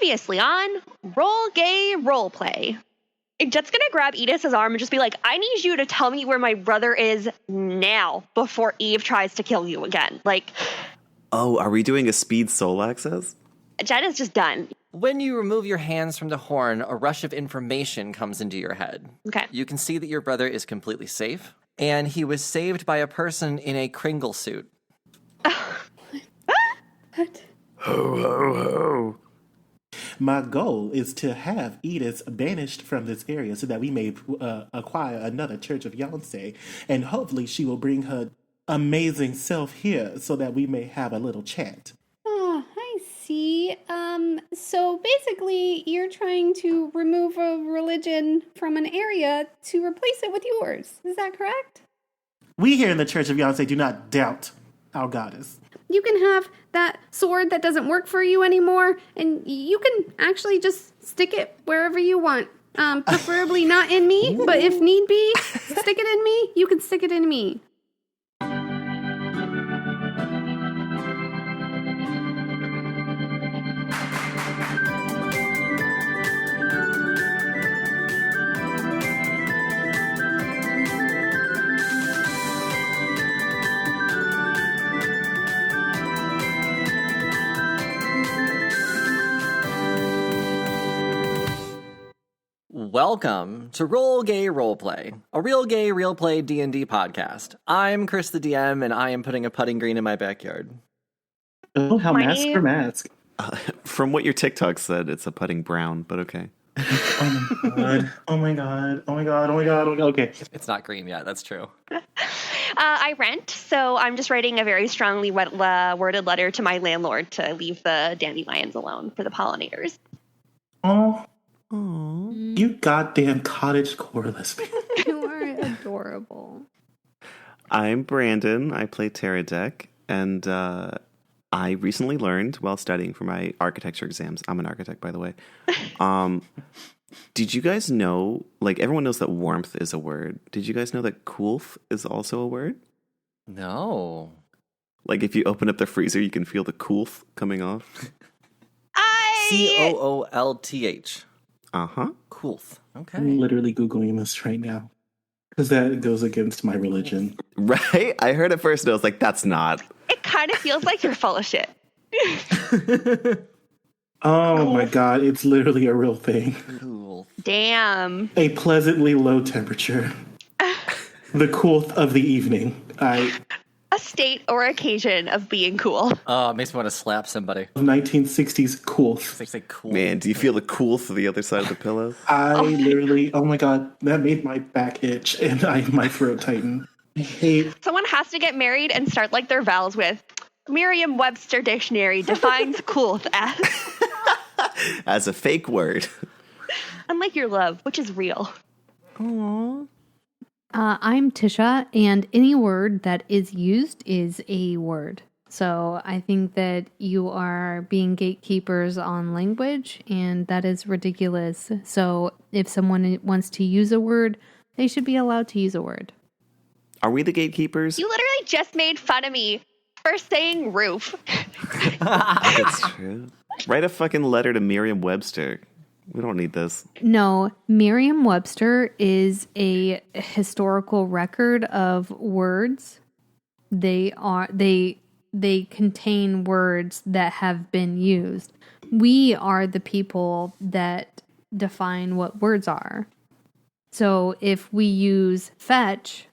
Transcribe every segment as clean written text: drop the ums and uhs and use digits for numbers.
Previously on Roll Gay Roleplay. Jet's gonna grab Edith's arm and just be like, I need you to tell me where my brother is now before Eve tries to kill you again. Like, oh, are we doing a speed soul access? Jet is just done. When you remove your hands from the horn, a rush of information comes into your head. Okay. You can see that your brother is completely safe, and he was saved by a person in a Kringle suit. What? Ho, ho, ho. My goal is to have Edith banished from this area so that we may acquire another Church of Yonsei, and hopefully she will bring her amazing self here so that we may have a little chat. Oh, I see. So basically, you're trying to remove a religion from an area to replace it with yours. Is that correct? We here in the Church of Yonsei do not doubt our goddess. You can have that sword that doesn't work for you anymore, and you can actually just stick it wherever you want. Preferably not in me, but if need be, stick it in me, you can stick it in me. Welcome to Roll Gay Roleplay, a real gay, real play D&D podcast. I'm Chris the DM, and I am putting a putting green in my backyard. Oh, how My- mask for mask. From what your TikTok said, it's a putting brown, but okay. Oh my god. Oh my god. Oh my god. Oh my god. Oh my god. Okay. It's not green yet, that's true. I rent, so I'm just writing a very strongly worded letter to my landlord to leave the dandelions alone for the pollinators. Oh, Aww. you goddamn cottage core lesbian. You are adorable. I'm Brandon. I play Terradek, and I recently learned while studying for my architecture exams. I'm an architect, by the way. Did you guys know, like, everyone knows that warmth is a word. Did you guys know that coolth is also a word? No. Like, if you open up the freezer, you can feel the coolth coming off. Coolth. Uh-huh. Coolth. Okay. I'm literally Googling this right now. Because that goes against my religion. Right? I heard it first, and I was like, that's not. It kind of feels like you're full of shit. Oh my god, it's literally a real thing. Cool. Damn. A pleasantly low temperature. The coolth of the evening. A state or occasion of being cool. Oh, it makes me want to slap somebody. 1960s coolth. It's like cool. Man, do you feel the coolth of the other side of the pillow? I literally, oh my god, that made my back itch and my throat tighten. I hate. Someone has to get married and start like their vows with Merriam-Webster Dictionary defines cool as As a fake word. unlike your love, which is real. Aww. I'm Tisha, and any word that is used is a word. So I think that you are being gatekeepers on language, and that is ridiculous. So if someone wants to use a word, they should be allowed to use a word. Are we the gatekeepers? You literally just made fun of me for saying roof. That's true. Write a fucking letter to Merriam-Webster. We don't need this. No, Merriam-Webster is a historical record of words. They contain words that have been used. We are the people that define what words are. So if we use fetch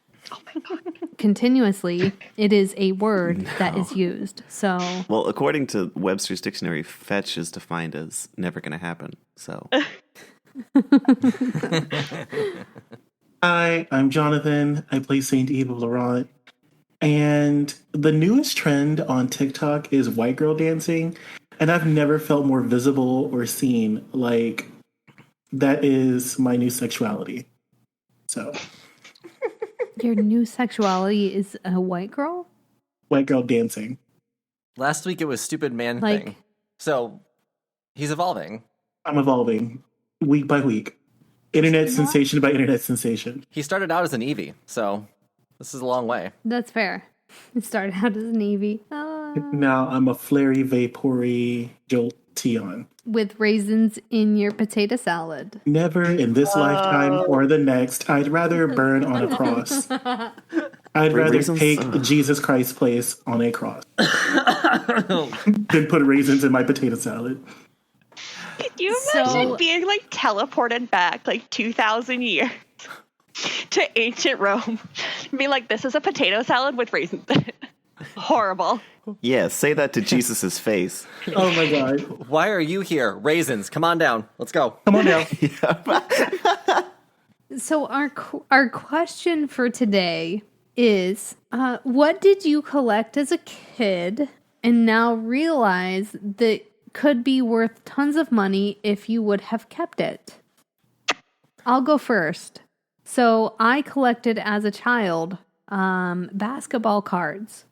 continuously, it is a word that is used. So, Well, according to Webster's dictionary, fetch is defined as never going to happen. So, Hi, I'm Jonathan. I play Saint Eve of Laurent. And the newest trend on TikTok is white girl dancing. And I've never felt more visible or seen. Like, that is my new sexuality. So, your new sexuality is a white girl? white girl dancing. Last week it was stupid man Like- thing. So he's evolving. I'm evolving week by week. Internet sensation by internet sensation. He started out as an Eevee, so this is a long way. That's fair. It started out as a Navy. Now I'm a flary, vapory, jolt tea on. With raisins in your potato salad. Never in this lifetime or the next. I'd rather burn on a cross. I'd rather Raisins? take Jesus Christ's place on a cross than put raisins in my potato salad. Can you imagine So- being like teleported back like 2,000 years to ancient Rome? Be like, this is a potato salad with raisins in it. Horrible. Yeah, say that to Jesus' face. Oh my God. Why are you here? Raisins, come on down. Let's go. Come on now. So our question for today is, what did you collect as a kid and now realize that could be worth tons of money if you would have kept it? I'll go first. So I collected as a child basketball cards.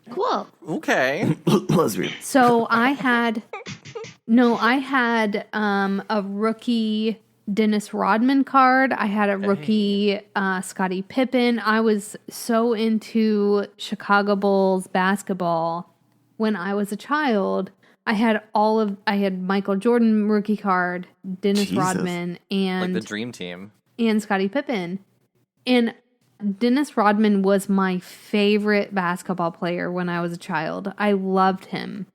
Cool. Okay. Lesbian. So I had a rookie Dennis Rodman card. I had a rookie Scottie Pippen. I was so into Chicago Bulls basketball when I was a child. I had Michael Jordan rookie card, Dennis Jesus. Rodman, and Like the dream team. and Scottie Pippen. And Dennis Rodman was my favorite basketball player when I was a child. I loved him.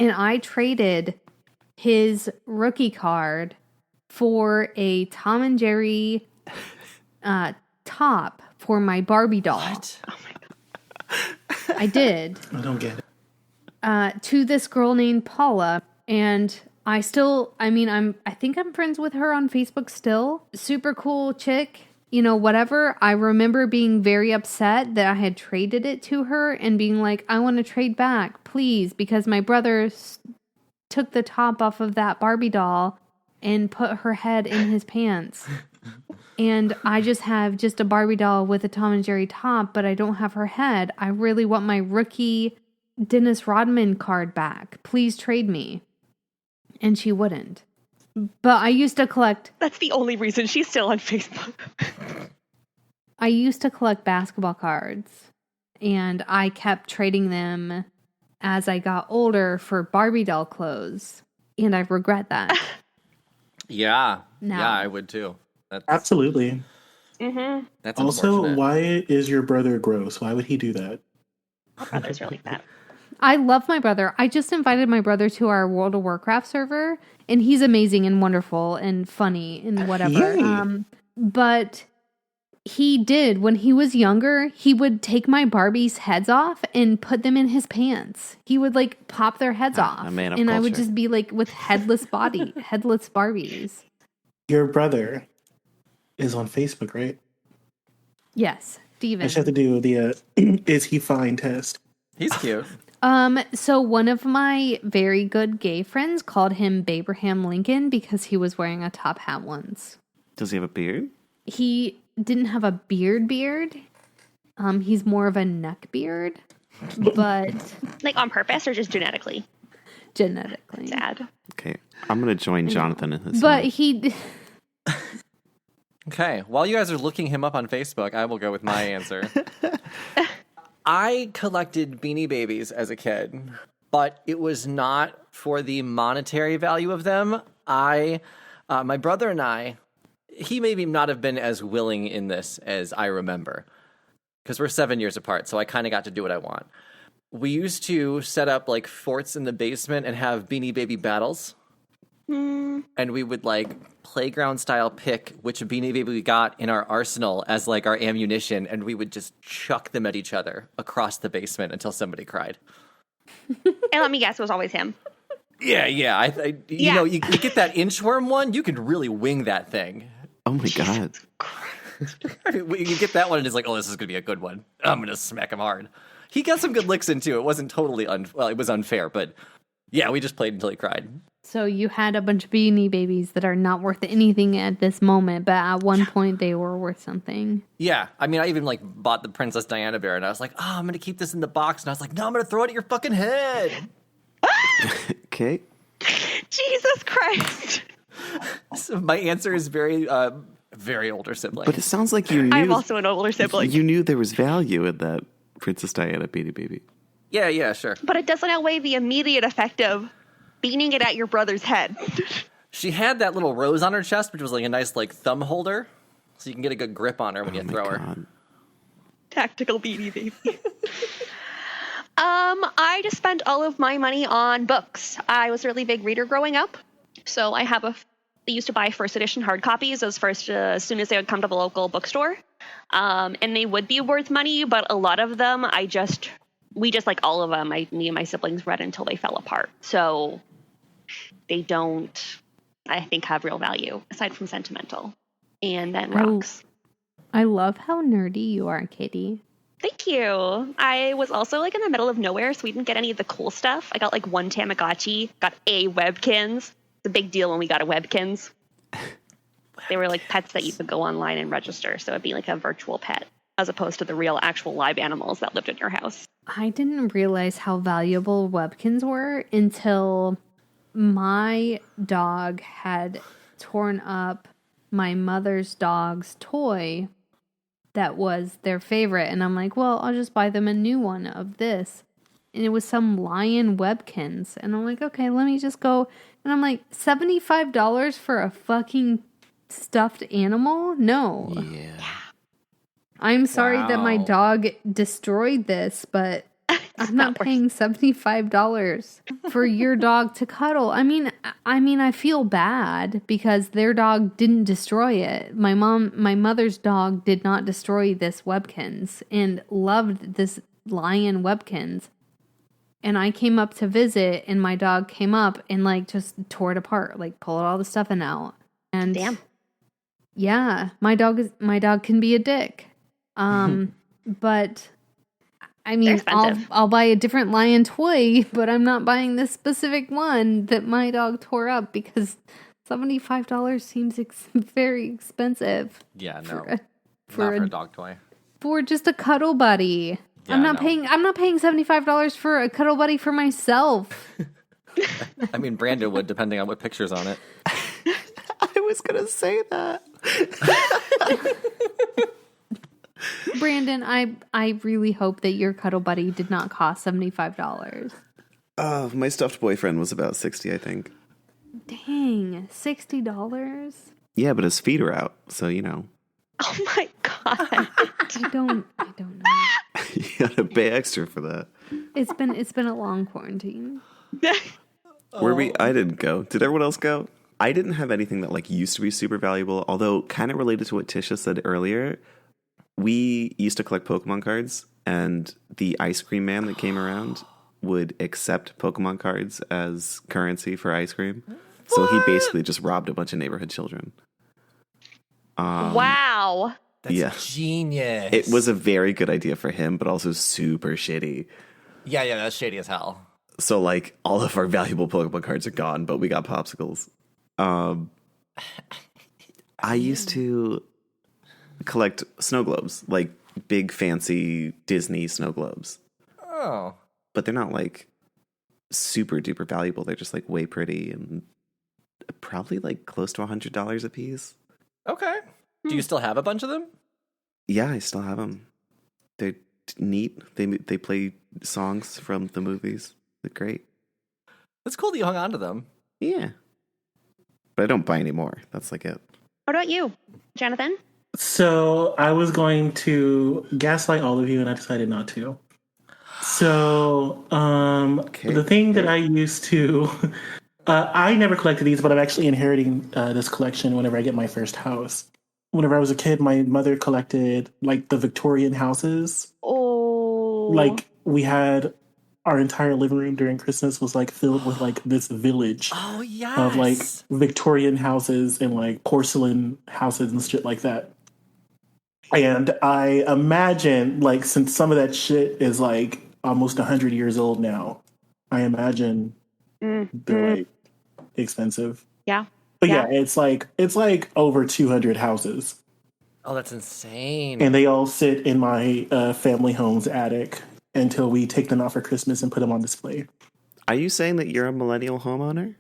And I traded his rookie card for a Tom and Jerry top for my Barbie doll. What? I did. I don't get it. To this girl named Paula. And I think I'm friends with her on Facebook still. Super cool chick. You know, whatever. I remember being very upset that I had traded it to her and being like, I want to trade back, please, because my brother took the top off of that Barbie doll and put her head in his pants. And I just have a Barbie doll with a Tom and Jerry top, but I don't have her head. I really want my rookie Dennis Rodman card back. Please trade me. And she wouldn't. But I used to collect... That's the only reason she's still on Facebook. I used to collect basketball cards, and I kept trading them as I got older for Barbie doll clothes, and I regret that. Yeah. No. Yeah, I would too. Absolutely. That's Also, unfortunate. why is your brother gross? Why would he do that? All brothers are like that. I love my brother. I just invited my brother to our World of Warcraft server, and he's amazing and wonderful and funny and whatever. Yay. But he did, when he was younger, he would take my Barbies' heads off and put them in his pants. He would like pop their heads off. a man of and I would culture. just be like with headless Barbies. Your brother is on Facebook, right? Yes, I Steven. just have to do the is he fine test. He's cute. So one of my very good gay friends called him Babraham Lincoln because he was wearing a top hat once. Does he have a beard? He didn't have a beard. He's more of a neck beard, but Like on purpose or just genetically? genetically. Sad. Okay, I'm going to join Jonathan in this. But one. he... Okay, while you guys are looking him up on Facebook, I will go with my answer. I collected Beanie Babies as a kid, but it was not for the monetary value of them. My brother and I, he maybe not have been as willing in this as I remember, because we're 7 years apart, so I kind of got to do what I want. We used to set up like forts in the basement and have Beanie Baby battles. And we would like playground style pick which Beanie Baby we got in our arsenal as like our ammunition, and we would just chuck them at each other across the basement until somebody cried. And let me guess, it was always him. Yeah. You know, you get that inchworm one, you can really wing that thing. Oh my god. You get that one and it's like, oh, this is gonna be a good one. I'm gonna smack him hard. He got some good licks in too. It wasn't totally it was unfair, but yeah, we just played until he cried. So you had a bunch of Beanie Babies that are not worth anything at this moment, but at one point they were worth something. Yeah, I mean, I even like bought the Princess Diana bear, and I was like, "Oh, I'm gonna keep this in the box," and I was like, "No, I'm gonna throw it at your fucking head." Okay. Jesus Christ. So my answer is very, very older sibling. But it sounds like you knew. I'm also an older sibling. You knew there was value in that Princess Diana Beanie Baby. yeah, sure. But it doesn't outweigh the immediate effect of beating it at your brother's head. She had that little rose on her chest, which was like a nice like thumb holder, so you can get a good grip on her when you throw her. Tactical beanie baby. I just spent all of my money on books. I was a really big reader growing up, so I used to buy first edition hard copies as soon as they would come to the local bookstore, and they would be worth money. But a lot of them, we just like all of them. Me and my siblings read until they fell apart, so they don't, I think, have real value aside from sentimental. And then rocks. I love how nerdy you are, Katie. Thank you. I was also like in the middle of nowhere, so we didn't get any of the cool stuff. I got like one Tamagotchi, got a Webkins. It's a big deal when we got a Webkins. They were like pets that you could go online and register, so it'd be like a virtual pet as opposed to the real actual live animals that lived in your house. I didn't realize how valuable Webkins were until my dog had torn up my mother's dog's toy that was their favorite, and I'm like, well, I'll just buy them a new one of this, and it was some lion Webkins, and I'm like, okay, let me just go, and I'm like, $75 for a fucking stuffed animal? No. Yeah. I'm sorry that my dog destroyed this, but I'm not paying $75 for your dog to cuddle. I mean, I feel bad because their dog didn't destroy it. My mother's dog did not destroy this Webkins and loved this lion Webkins. And I came up to visit, and my dog came up and like just tore it apart, like pulled all the stuffing out. And damn, yeah, my dog can be a dick. But I mean, I'll buy a different lion toy, but I'm not buying this specific one that my dog tore up because $75 seems very expensive. Yeah, no, for not for a dog toy. For just a cuddle buddy. Yeah, I'm not paying $75 for a cuddle buddy for myself. I mean, Brandon would, depending on what picture's on it. I was gonna say that. Brandon, I really hope that your cuddle buddy did not cost $75. My stuffed boyfriend was about 60, I think. Dang, $60? Yeah, but his feet are out, so you know. Oh my god. I don't know. You gotta pay extra for that. It's been a long quarantine. I didn't go. Did everyone else go? I didn't have anything that like used to be super valuable, although kind of related to what Tisha said earlier. We used to collect Pokemon cards, and the ice cream man that came around would accept Pokemon cards as currency for ice cream. What? So he basically just robbed a bunch of neighborhood children. Wow. That's genius. It was a very good idea for him, but also super shitty. Yeah, that's shady as hell. So, like, all of our valuable Pokemon cards are gone, but we got popsicles. I used to collect snow globes, like big fancy Disney snow globes. Oh. But they're not like super duper valuable. They're just like way pretty and probably like close to $100 a piece. Okay. Do you still have a bunch of them? Yeah, I still have them. They're neat. They play songs from the movies. They're great. It's cool that you hung on to them. Yeah. But I don't buy any more. That's like it. What about you, Jonathan? So I was going to gaslight all of you, and I decided not to. So the thing that I used to... I never collected these, but I'm actually inheriting this collection whenever I get my first house. Whenever I was a kid, my mother collected, like, the Victorian houses. Oh. Like, we had... Our entire living room during Christmas was, like, filled with, like, this village of, like, Victorian houses and, like, porcelain houses and shit like that. And I imagine, like, since some of that shit is, like, almost 100 years old now, I imagine they're, like, expensive. Yeah. But yeah, it's like over 200 houses. Oh, that's insane. And they all sit in my family home's attic until we take them out for Christmas and put them on display. Are you saying that you're a millennial homeowner?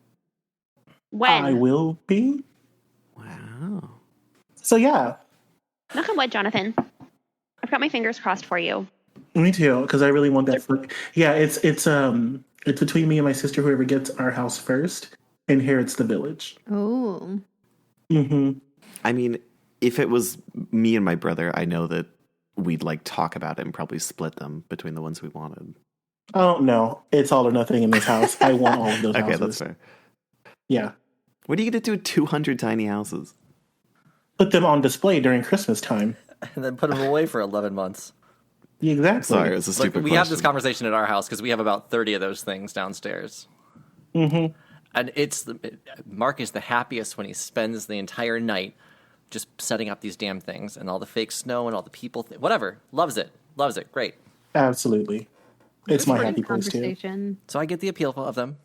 When? I will be. Wow. So yeah. Knock on wood, Jonathan. I've got my fingers crossed for you. Me too, because I really want that. Yeah, it's It's between me and my sister. Whoever gets our house first inherits the village. Oh. Mm-hmm. I mean, if it was me and my brother, I know that we'd like talk about it and probably split them between the ones we wanted. Oh, no. It's all or nothing in this house. I want all of those Okay, houses. that's fair. Yeah. What are you going to do with 200 tiny houses? Put them on display during Christmas time. And then put them away for 11 months. Exactly. Sorry, it's a stupid Look, we question. have this conversation at our house because we have about 30 of those things downstairs. Mm-hmm. And Mark is the happiest when he spends the entire night just setting up these damn things and all the fake snow and all the people, whatever. Loves it. Great. Absolutely. It's my happy place, too. Conversation. So I get the appeal of them.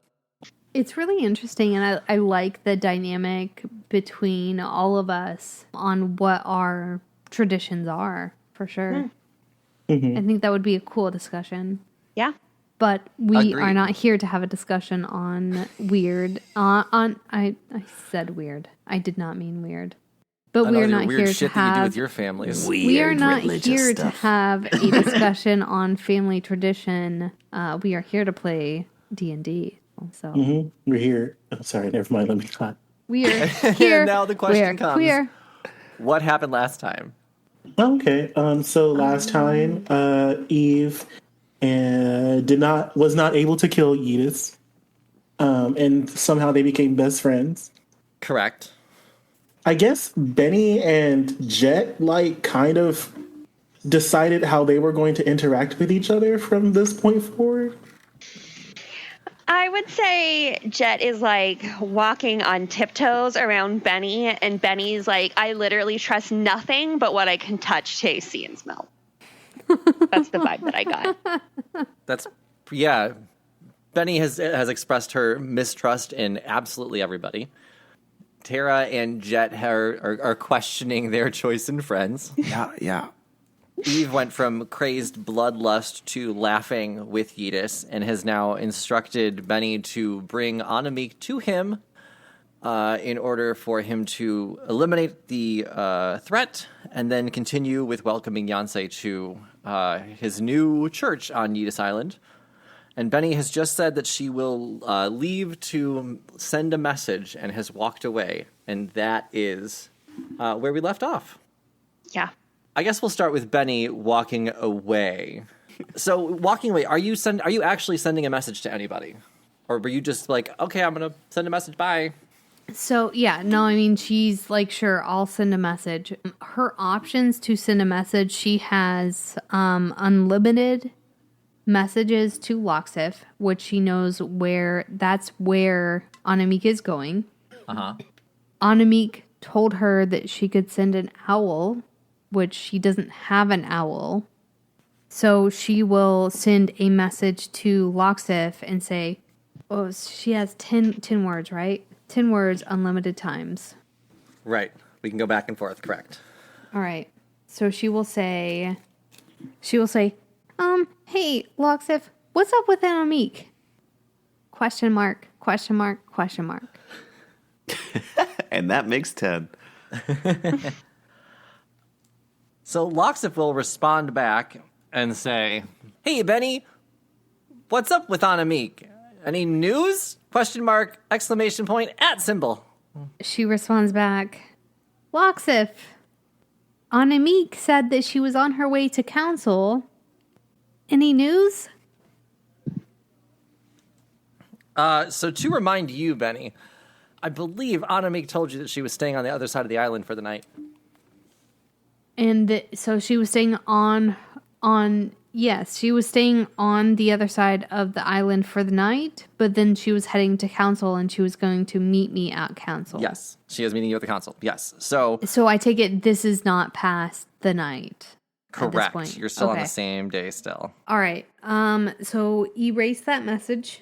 It's really interesting, and I like the dynamic between all of us on what our traditions are, for sure. Mm-hmm. I think that would be a cool discussion. Yeah. But we Agreed. are not here to have a discussion on weird. I said weird. I did not mean weird. But we are not weird here shit to that you do have. with your families. We are not religious here stuff. to have a discussion on family tradition. We are here to play D&D. So Mm-hmm. We're here. Oh, sorry, never mind. Let me not. we are here. Now the question we're comes. queer. What happened last time? Okay. So last time, Eve was not able to kill Edith, and somehow they became best friends. Correct. I guess Benny and Jet kind of decided how they were going to interact with each other from this point forward. I would say Jet is walking on tiptoes around Benny, and Benny's I literally trust nothing but what I can touch, taste, see, and smell. That's the vibe that I got. Yeah. Benny has expressed her mistrust in absolutely everybody. Tara and Jet are questioning their choice in friends. Yeah. Eve went from crazed bloodlust to laughing with Yeetus and has now instructed Benny to bring Anamik to him in order for him to eliminate the threat and then continue with welcoming Yancey to his new church on Yeetus Island. And Benny has just said that she will leave to send a message and has walked away. And that is where we left off. Yeah. I guess we'll start with Benny walking away. So walking away, are you actually sending a message to anybody? Or were you just okay, I'm going to send a message, bye? So, yeah, no, I mean, she's sure, I'll send a message. Her options to send a message, she has unlimited messages to Loxif, which she knows that's where Anamik is going. Uh-huh. Anamik told her that she could send an owl, which she doesn't have an owl. So she will send a message to Loxif and say, oh, she has 10 words, right? 10 words, unlimited times. Right. We can go back and forth, correct. All right. So she will say, hey, Loxif, what's up with Anamik? Question mark, question mark, question mark. And that makes 10. So Loxif will respond back and say, hey, Benny, what's up with Anamik? Any news? Question mark, exclamation point, @symbol. She responds back, Loxif, Anamik said that she was on her way to council. Any news? So to remind you, Benny, I believe Anamik told you that she was staying on the other side of the island for the night. And so she was staying yes, she was staying on the other side of the island for the night, but then she was heading to council and she was going to meet me at council. Yes, she is meeting you at the council. Yes, so I take it this is not past the night. At this correct. point. You're still on Okay. the same day still. All right. So erase that message.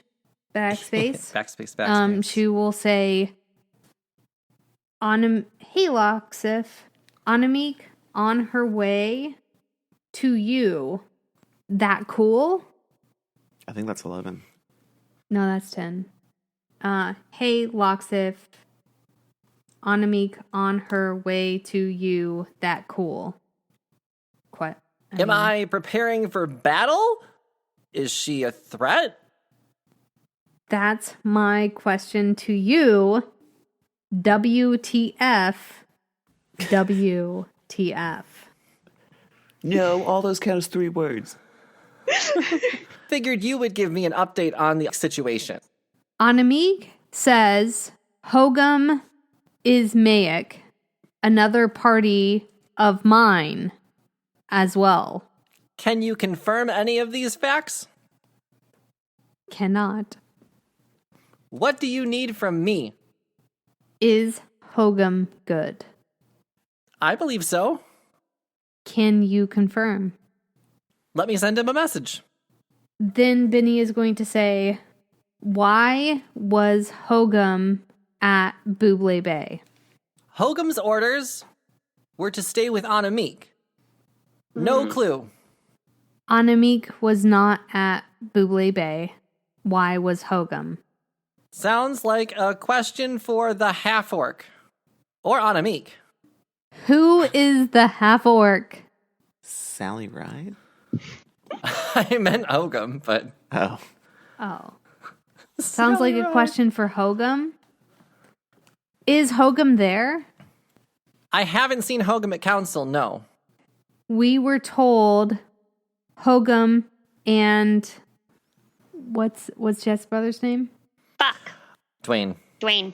Backspace. Backspace. She will say, hey, Loxif, Anamik on her way to you. That cool? I think that's 11. No, that's 10. Hey, Loxif, Anamik on her way to you. That cool. What? Am I preparing for battle? Is she a threat? That's my question to you. WTF? WTF? No, all those count as 3 words. Figured you would give me an update on the situation. Anamik says Hogum is Mayak, another party of mine as well. Can you confirm any of these facts? Cannot. What do you need from me? Is Hogum good? I believe so. Can you confirm? Let me send him a message. Then Benny is going to say, why was Hogum at Buble Bay? Hogum's orders were to stay with Anamik. No clue. Anamik was not at Buble Bay. Why was Hogum? Sounds like a question for the half-orc. Or Anamik. Who is the half-orc? Sally Ride? I meant Hogum, but... Oh. Oh. Sounds like a question for Hogum. Is Hogum there? I haven't seen Hogum at council, no. We were told Hogum and what's Jeff's brother's name? Fuck. Dwayne. Dwayne.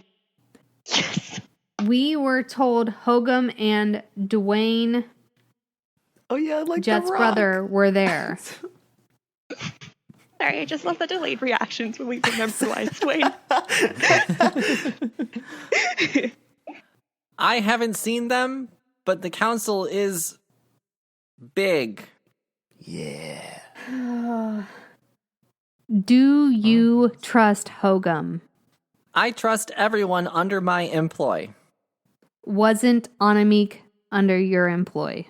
Yes. We were told Hogum and Dwayne, Oh, yeah, like Jet's brother, were there. Sorry, I just love the delayed reactions when we remember why it's Dwayne. I haven't seen them, but the council is big. Yeah. Do you trust Hogum? I trust everyone under my employ. Wasn't Anamik under your employ?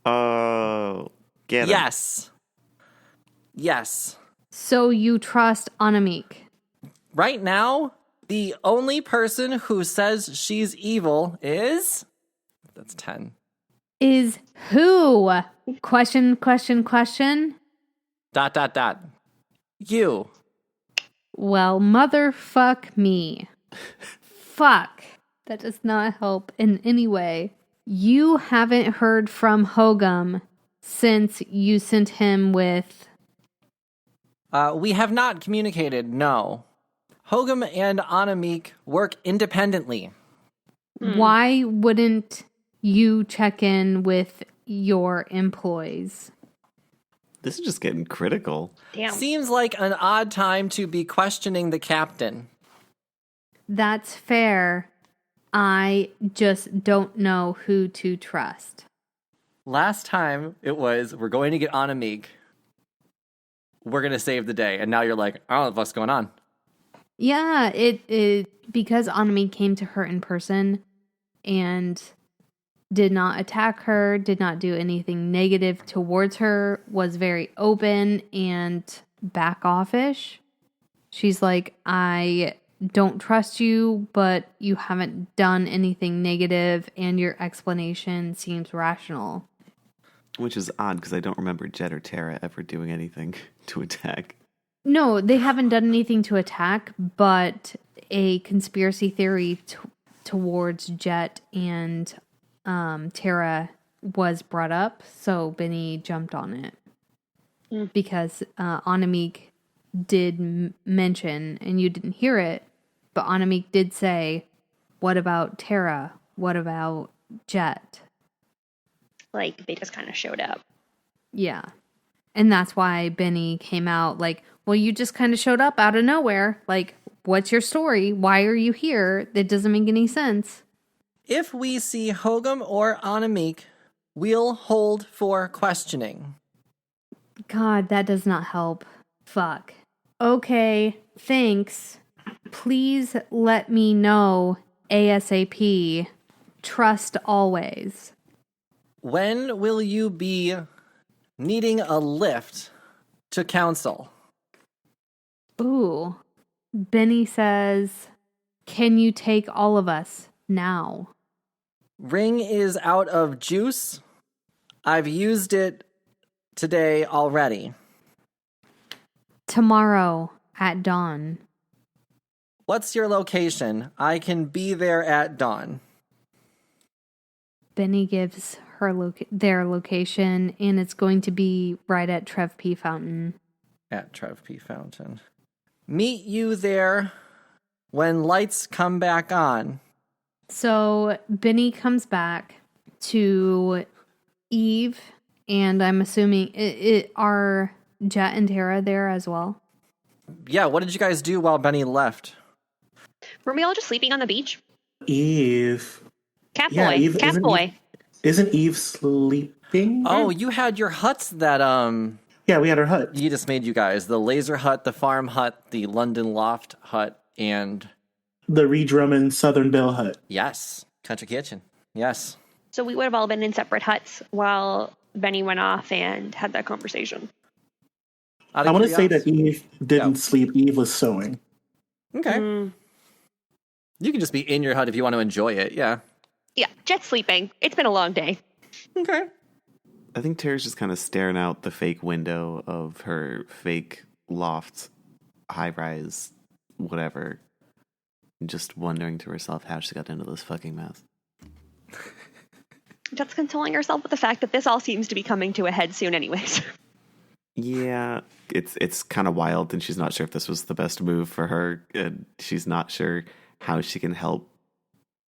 Oh. Get him. Yes. Yes. So you trust Anamik? Right now, the only person who says she's evil is... That's 10. Is who? Question. You. Well, motherfuck me. Fuck. That does not help in any way. You haven't heard from Hogum since you sent him with... We have not communicated, no. Hogum and Anamik work independently. Why wouldn't you check in with your employees? This is just getting critical. Damn. Seems like an odd time to be questioning the captain. That's fair. I just don't know who to trust. Last time it was, we're going to get Anamik. We're going to save the day. And now you're like, I don't know what's going on. Yeah, it because Anami came to her in person and did not attack her, did not do anything negative towards her, was very open and back offish. She's like, I don't trust you, but you haven't done anything negative and your explanation seems rational. Which is odd because I don't remember Jet or Tara ever doing anything to attack. No, they haven't done anything to attack, but a conspiracy theory towards Jet and Tara was brought up, so Benny jumped on it. Because Anamik did mention, and you didn't hear it, but Anamik did say, what about Tara? What about Jet? Like, they just kind of showed up. Yeah. And that's why Benny came out like, well, you just kind of showed up out of nowhere. Like, what's your story? Why are you here? That doesn't make any sense. If we see Hogum or Anamik, we'll hold for questioning. God, that does not help. Fuck. Okay, thanks. Please let me know ASAP. Trust always. When will you be needing a lift to council? Ooh. Benny says, can you take all of us now? Ring is out of juice. I've used it today already. Tomorrow at dawn. What's your location? I can be there at dawn. Benny gives her their location, and it's going to be right at Trev P. Fountain. At Trev P. Fountain. Meet you there when lights come back on. So Benny comes back to Eve, and I'm assuming are Jet and Tara there as well? Yeah, what did you guys do while Benny left? Were we all just sleeping on the beach? Eve. Cat Yeah, boy. Eve- Cat isn't boy. Isn't Eve sleeping? Oh, you had your huts that Yeah, we had our hut. you just made, you guys. The laser hut, the farm hut, the London loft hut, and The Reed Drummond Southern Belle hut. yes, country kitchen. Yes. So we would have all been in separate huts while Benny went off and had that conversation. Out I of want to say that curiosity. Eve didn't Yeah. sleep. Eve was sewing. Okay. Mm. You can just be in your hut if you want to enjoy it. Yeah. Yeah, Jet's sleeping. It's been a long day. Okay. I think Tara's just kind of staring out the fake window of her fake loft, high-rise, whatever, and just wondering to herself how she got into this fucking mess. Jet's consoling herself with the fact that this all seems to be coming to a head soon anyways. Yeah, it's kind of wild, and she's not sure if this was the best move for her, and she's not sure how she can help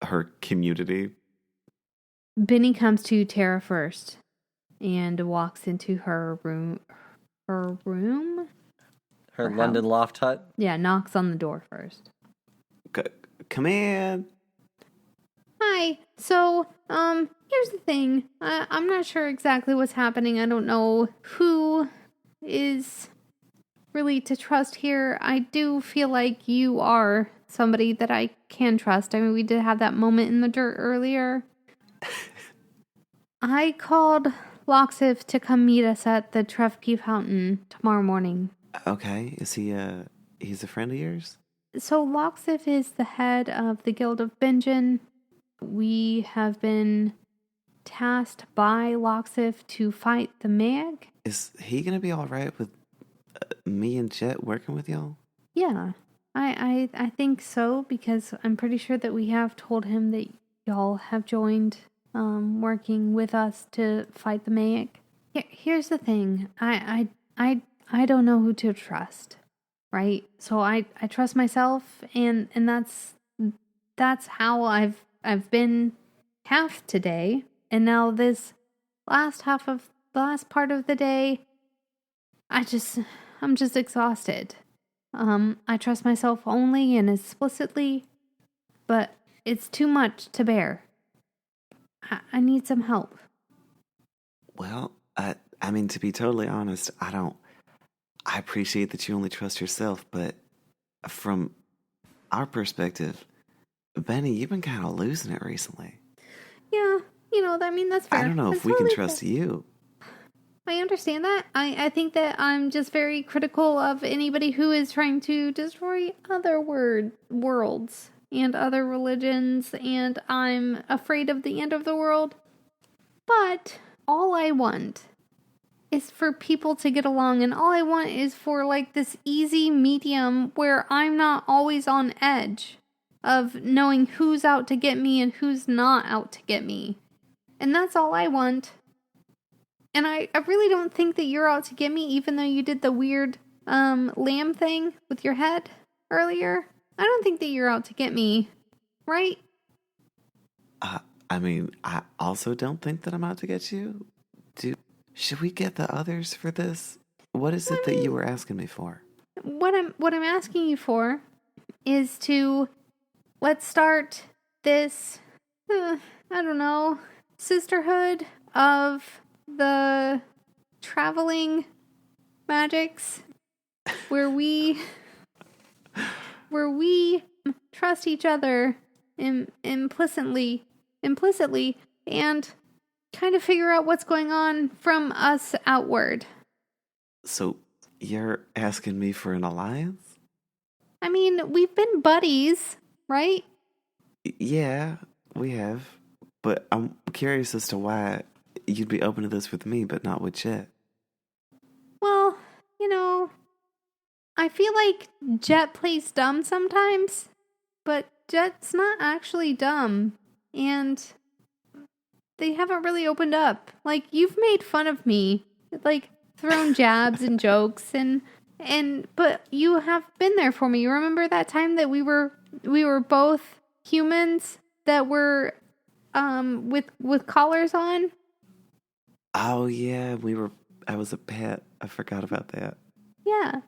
her community. Benny comes to Tara first and walks into her room. Her room? Her Or how? London loft hut. Yeah, knocks on the door first. Come in. Hi. So, here's the thing. I'm not sure exactly what's happening. I don't know who is really to trust here. I do feel like you are somebody that I can trust. I mean, we did have that moment in the dirt earlier. I called Loxif to come meet us at the Trev P. Fountain tomorrow morning. Okay, is he he's a friend of yours? So Loxif is the head of the Guild of Benjen. We have been tasked by Loxif to fight the Mag. Is he gonna be all right with me and Jet working with y'all? Yeah, I think so, because I'm pretty sure that we have told him that y'all have joined working with us to fight the Mag. Here's the thing. I don't know who to trust, right? So I trust myself, and that's how I've been half today, and now this last part of the day, I'm just exhausted. I trust myself only and explicitly, but it's too much to bear. I need some help. Well, I mean, to be totally honest, I appreciate that you only trust yourself, but from our perspective, Benny, you've been kind of losing it recently. Yeah, I mean, that's fair. I don't know if That's we can totally trust fair. you. I understand that. I think that I'm just very critical of anybody who is trying to destroy other worlds and other religions, and I'm afraid of the end of the world. But all I want is for people to get along, and all I want is for like this easy medium where I'm not always on edge of knowing who's out to get me and who's not out to get me. And that's all I want. And I really don't think that you're out to get me, even though you did the weird lamb thing with your head earlier. I don't think that you're out to get me, right? I mean, I also don't think that I'm out to get you. Should we get the others for this? What is it that you were asking me for? What I'm asking you for is to let's start this I don't know, sisterhood of the traveling magics where we trust each other implicitly and kind of figure out what's going on from us outward. So, you're asking me for an alliance? I mean, we've been buddies, right? Yeah, we have. But I'm curious as to why you'd be open to this with me, but not with Jet. Well, I feel like Jet plays dumb sometimes, but Jet's not actually dumb. And they haven't really opened up. Like, you've made fun of me, like, thrown jabs and jokes, but you have been there for me. You remember that time that we were both humans that were with collars on? Oh yeah, I was a pet. I forgot about that. Yeah.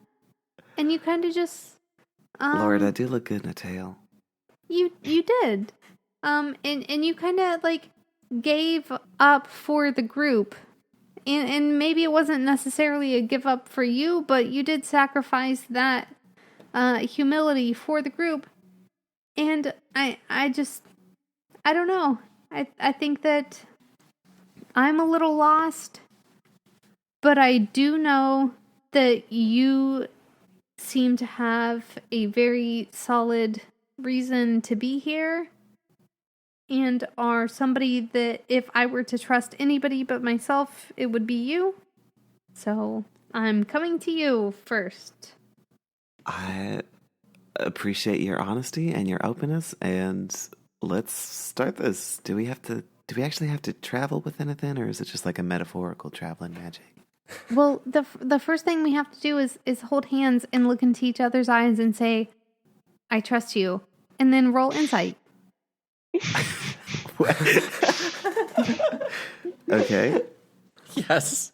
And you kind of just Lord, I do look good in a tail. You did. And you kind of like gave up for the group. And maybe it wasn't necessarily a give up for you, but you did sacrifice that humility for the group. And I don't know. I think that I'm a little lost, but I do know that you seem to have a very solid reason to be here and are somebody that if I were to trust anybody but myself, it would be you. So I'm coming to you first. I appreciate your honesty and your openness, and let's start this. Do we actually have to travel with anything, or is it just like a metaphorical traveling magic? Well, the first thing we have to do is hold hands and look into each other's eyes and say, I trust you. And then roll insight. Okay. Yes.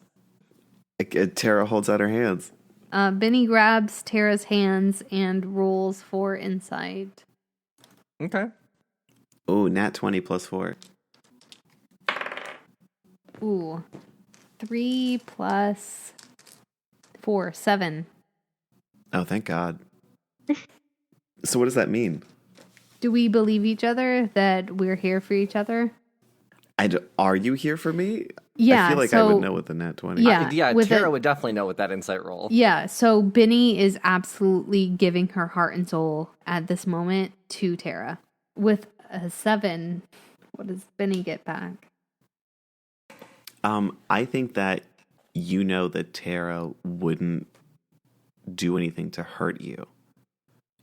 Tara holds out her hands. Benny grabs Tara's hands and rolls for insight. Okay. Oh, nat 20 plus 4. Ooh. 3 plus 4, 7. Oh, thank God. So what does that mean? Do we believe each other that we're here for each other? Are you here for me? Yeah. I feel like I would know with the nat 20. Yeah. Tara would definitely know with that insight roll. Yeah, so Benny is absolutely giving her heart and soul at this moment to Tara. With a 7, what does Benny get back? I think that you know that Tara wouldn't do anything to hurt you.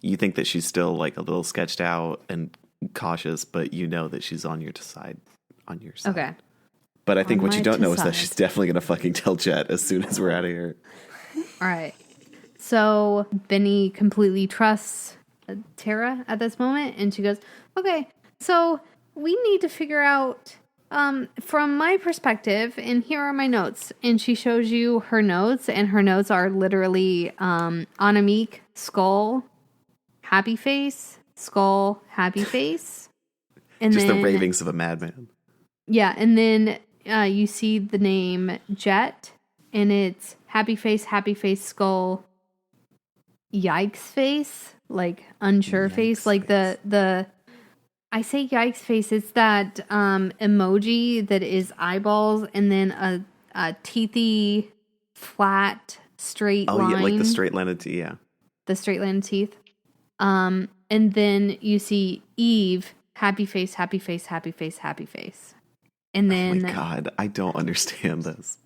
You think that she's still like a little sketched out and cautious, but you know that she's on your side. Okay. But I think On what you my don't know is side. that she's definitely going to fucking tell Jet as soon as we're out of here. All right. So Benny completely trusts Tara at this moment, and she goes, okay, so we need to figure out, from my perspective, and here are my notes. And she shows you her notes, and her notes are literally Anamik, skull, happy face, skull, happy face. And Just then, the ravings of a madman. Yeah, and then you see the name Jet, and it's happy face, skull, yikes face, like unsure face, like the I say yikes face, it's that emoji that is eyeballs and then a teethy, flat, straight line. Oh, yeah, like the straight line of teeth, yeah. The straight line of teeth. And then you see Eve, happy face. And then, oh my God, I don't understand this.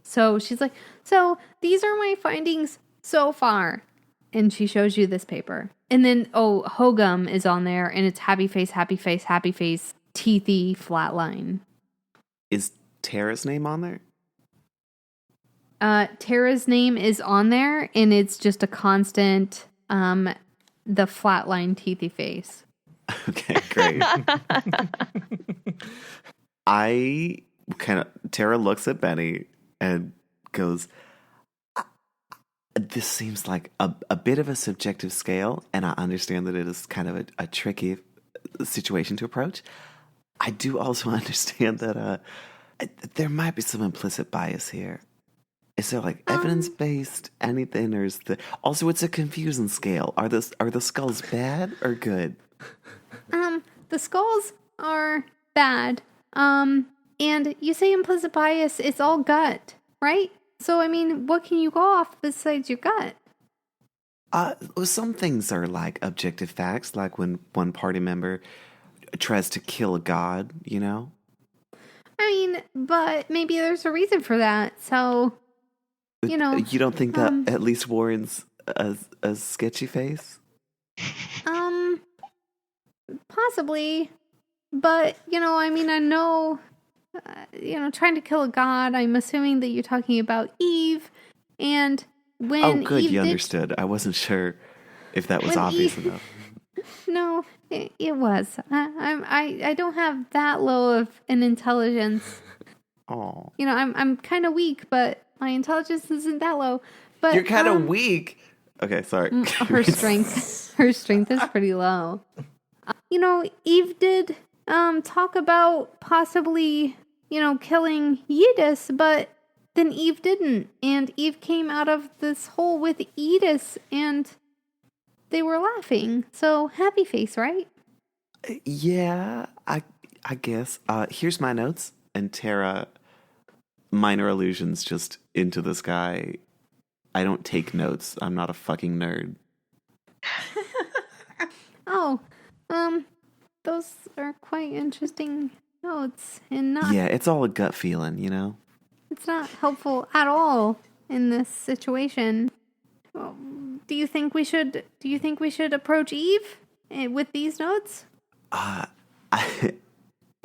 So she's like, so these are my findings so far. And she shows you this paper. And then, Hogum is on there, and it's happy face, teethy, flat line. Is Tara's name on there? Tara's name is on there, and it's just a constant, the flat line, teethy face. Okay, great. Tara looks at Benny and goes, this seems like a bit of a subjective scale, and I understand that it is kind of a tricky situation to approach. I do also understand that there might be some implicit bias here. Is there like evidence-based anything, or is also it's a confusing scale? Are the skulls bad or good? The skulls are bad. And you say implicit bias, it's all gut, right? So, I mean, what can you go off besides your gut? Some things are like objective facts, like when one party member tries to kill a god, you know? I mean, but maybe there's a reason for that, so, you know. You don't think that at least warrants a sketchy face? Possibly. But, I mean, I know, trying to kill a god, I'm assuming that you're talking about Eve. And when Oh, good, Eve you did... understood. I wasn't sure if that was When obvious Eve- enough. No, it was. I don't have that low of an intelligence. Oh, I'm kind of weak, but my intelligence isn't that low. But you're kind of weak. Okay, sorry. her strength is pretty low. Eve did talk about possibly, killing Yidis, but then Eve didn't. And Eve came out of this hole with Yidis, and they were laughing. So, happy face, right? Yeah, I guess. Here's my notes. And Tara, minor illusions just into the sky. I don't take notes. I'm not a fucking nerd. Oh, those are quite interesting notes, and not Yeah, it's all a gut feeling, you know? it's not helpful at all in this situation. Well, do you think we should approach Eve with these notes?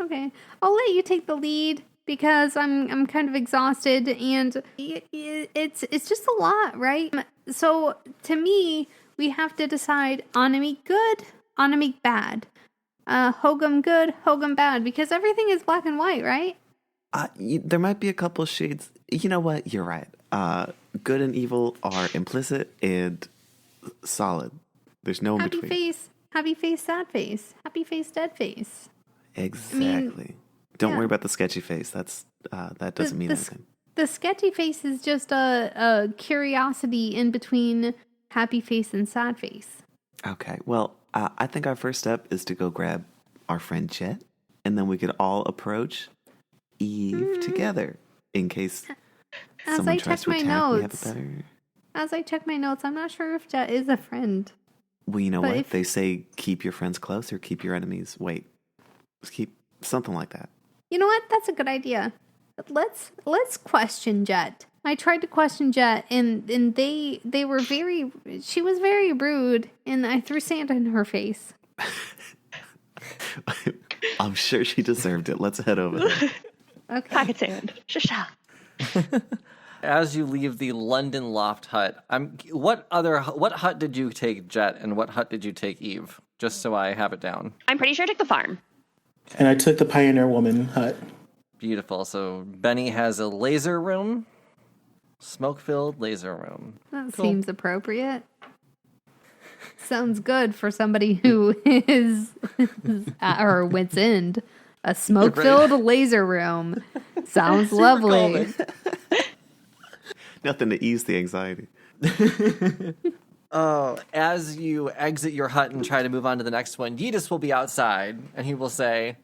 Okay, I'll let you take the lead because I'm kind of exhausted, and it's just a lot, right? So to me, we have to decide Anami good, Anami bad, Hogum good, Hogum bad, because everything is black and white, right? There might be a couple shades. You know what? You're right. Good and evil are implicit and solid. There's no in Happy between. face, happy face, sad face, happy face, dead face. Exactly. Don't worry about the sketchy face. That doesn't mean anything. The sketchy face is just a curiosity in between happy face and sad face. Okay. Well, I think our first step is to go grab our friend Chet, and then we could all approach Eve together in case someone tries to attack. We have a better. As I check my notes, I'm not sure if Jet is a friend. Well, you know But what? They say keep your friends close or keep your enemies. Wait. Let's keep something like that. You know what? That's a good idea. But let's question Jet. I tried to question Jet, and they were very. She was very rude, and I threw sand in her face. I'm sure she deserved it. Let's head over there. Okay. Pocket sand. Shasha. As you leave the London Loft hut, what hut did you take, Jet, and what hut did you take, Eve? Just so I have it down. I'm pretty sure I took the farm. And I took the Pioneer Woman hut. Beautiful. So Benny has a laser room, smoke-filled laser room. That seems appropriate. Sounds good for somebody who is at her wit's end. A smoke-filled laser room. Sounds lovely. Nothing to ease the anxiety. Oh, as you exit your hut and try to move on to the next one, Yidis will be outside, and he will say,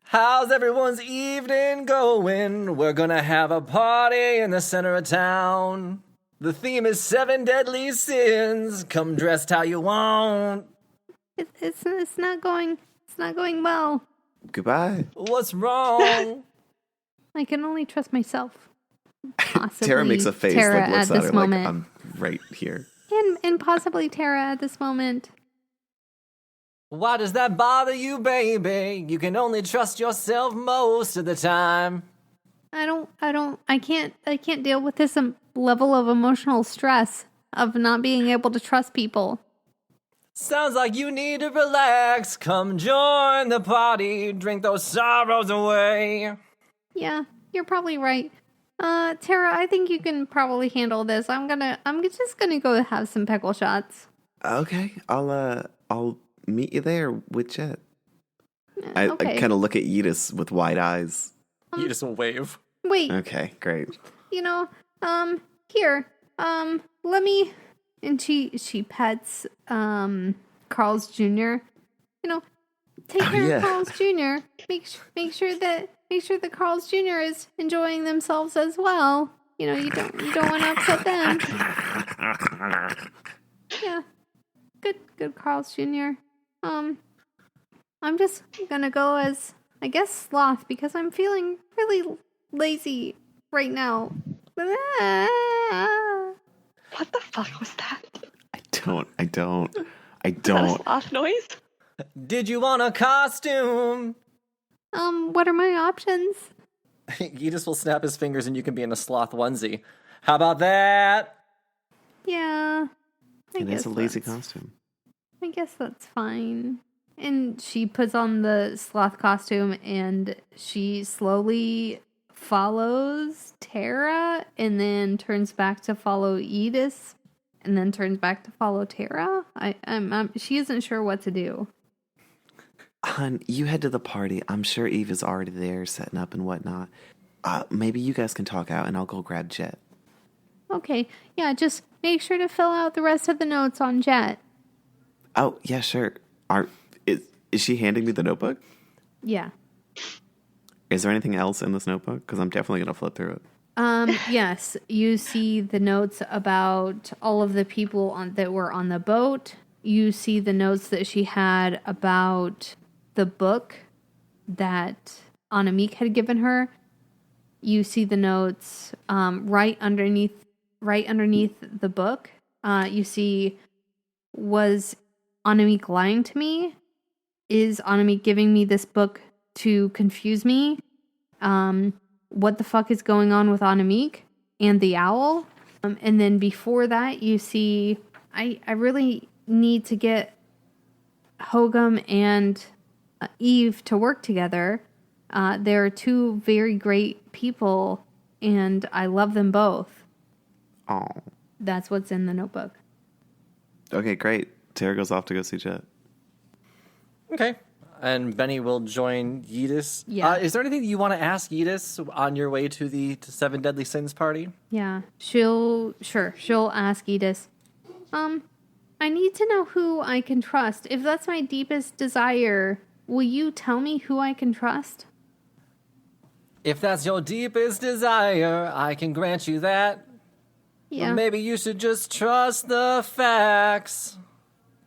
"How's everyone's evening going? We're gonna have a party in the center of town. The theme is 7 deadly sins. Come dressed how you want." It's not going well. Goodbye. What's wrong? I can only trust myself. Possibly Tara makes a face Tara like looks at at this her like moment. I'm right here. And possibly Tara at this moment. Why does that bother you, baby? You can only trust yourself most of the time. I can't deal with this level of emotional stress of not being able to trust people. Sounds like you need to relax. Come join the party. Drink those sorrows away. Yeah, you're probably right. Tara, I think you can probably handle this. I'm just gonna go have some pickle shots. Okay, I'll meet you there with Chet. I Okay. kind of look at Yidis with wide eyes. You just wave. Wait, Okay, great. Here, let me. And she pets, Carl's Jr. Take care of Carl's Jr. Make sure that Carl's Jr. is enjoying themselves as well. You don't want to upset them. Yeah, good Carl's Jr. I'm just gonna go as, I guess, Sloth, because I'm feeling really lazy right now. What the fuck was that? I don't. Is that a sloth noise? Did you want a costume? What are my options? Yidis will snap his fingers and you can be in a sloth onesie. How about that? Yeah. It is a lazy costume. I guess that's fine. And she puts on the sloth costume and she slowly follows Tara and then turns back to follow Edith and then turns back to follow Tara. She isn't sure what to do. Hun, you head to the party. I'm sure Eve is already there setting up and whatnot. Maybe you guys can talk out and I'll go grab Jet. Okay, yeah, just make sure to fill out the rest of the notes on Jet. Oh, yeah, sure. Is she handing me the notebook? Yeah. Is there anything else in this notebook? Because I'm definitely going to flip through it. Yes, you see the notes about all of the people that were on the boat. You see the notes that she had about the book that Anamik had given her. You see the notes right underneath the book. You see, was Anamik lying to me? Is Anamik giving me this book to confuse me? What the fuck is going on with Anamik and the owl? And then before that, you see, I really need to get Hogum and Eve to work together. They're two very great people, and I love them both. Oh. That's what's in the notebook. Okay, great. Tara goes off to go see Jet. Okay. And Benny will join Yidis. Yeah. Is there anything you want to ask Yidis on your way to the Seven Deadly Sins party? Yeah, she'll ask Edith. I need to know who I can trust. If that's my deepest desire, will you tell me who I can trust? If that's your deepest desire, I can grant you that. Yeah. But maybe you should just trust the facts.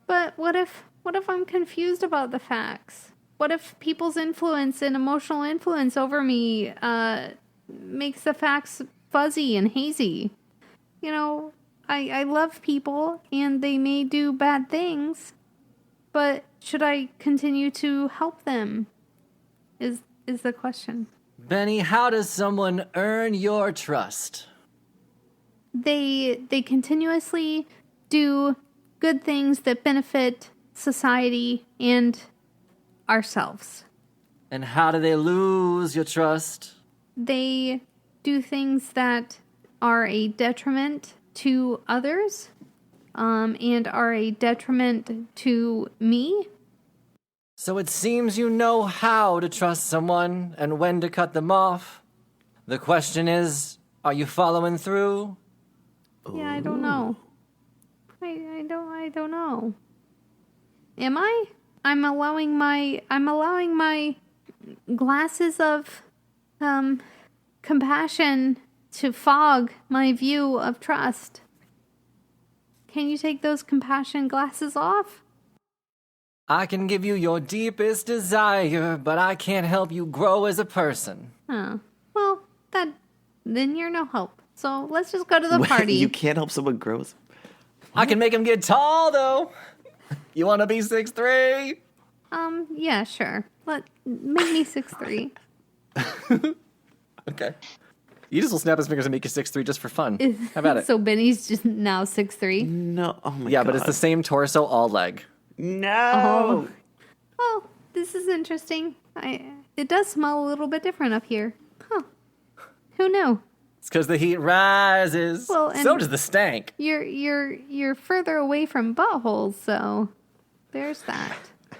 But what if I'm confused about the facts? What if people's influence and emotional influence over me makes the facts fuzzy and hazy? You know, I love people and they may do bad things, but should I continue to help them? Is the question. Benny, how does someone earn your trust? They continuously do good things that benefit society and ourselves. And how do they lose your trust? They do things that are a detriment to others, and are a detriment to me. So it seems you know how to trust someone and when to cut them off. The question is, are you following through? Yeah, I don't know. I don't know. Am I? I'm allowing my glasses of compassion to fog my view of trust. Can you take those compassion glasses off? I can give you your deepest desire, but I can't help you grow as a person. Oh, well, then you're no help. So let's just go to the party. You can't help someone grow. I can make him get tall, though. You want to be 6'3"? Yeah, sure. Make me 6'3". Okay. You just will snap his fingers and make you 6'3" just for fun. How about it? So Benny's just now 6'3". No, oh my god. Yeah, but it's the same torso, all leg. No! Oh, this is interesting. It does smell a little bit different up here. Huh. Who knew? It's because the heat rises. Well, and so does the stank. You're further away from buttholes, so there's that.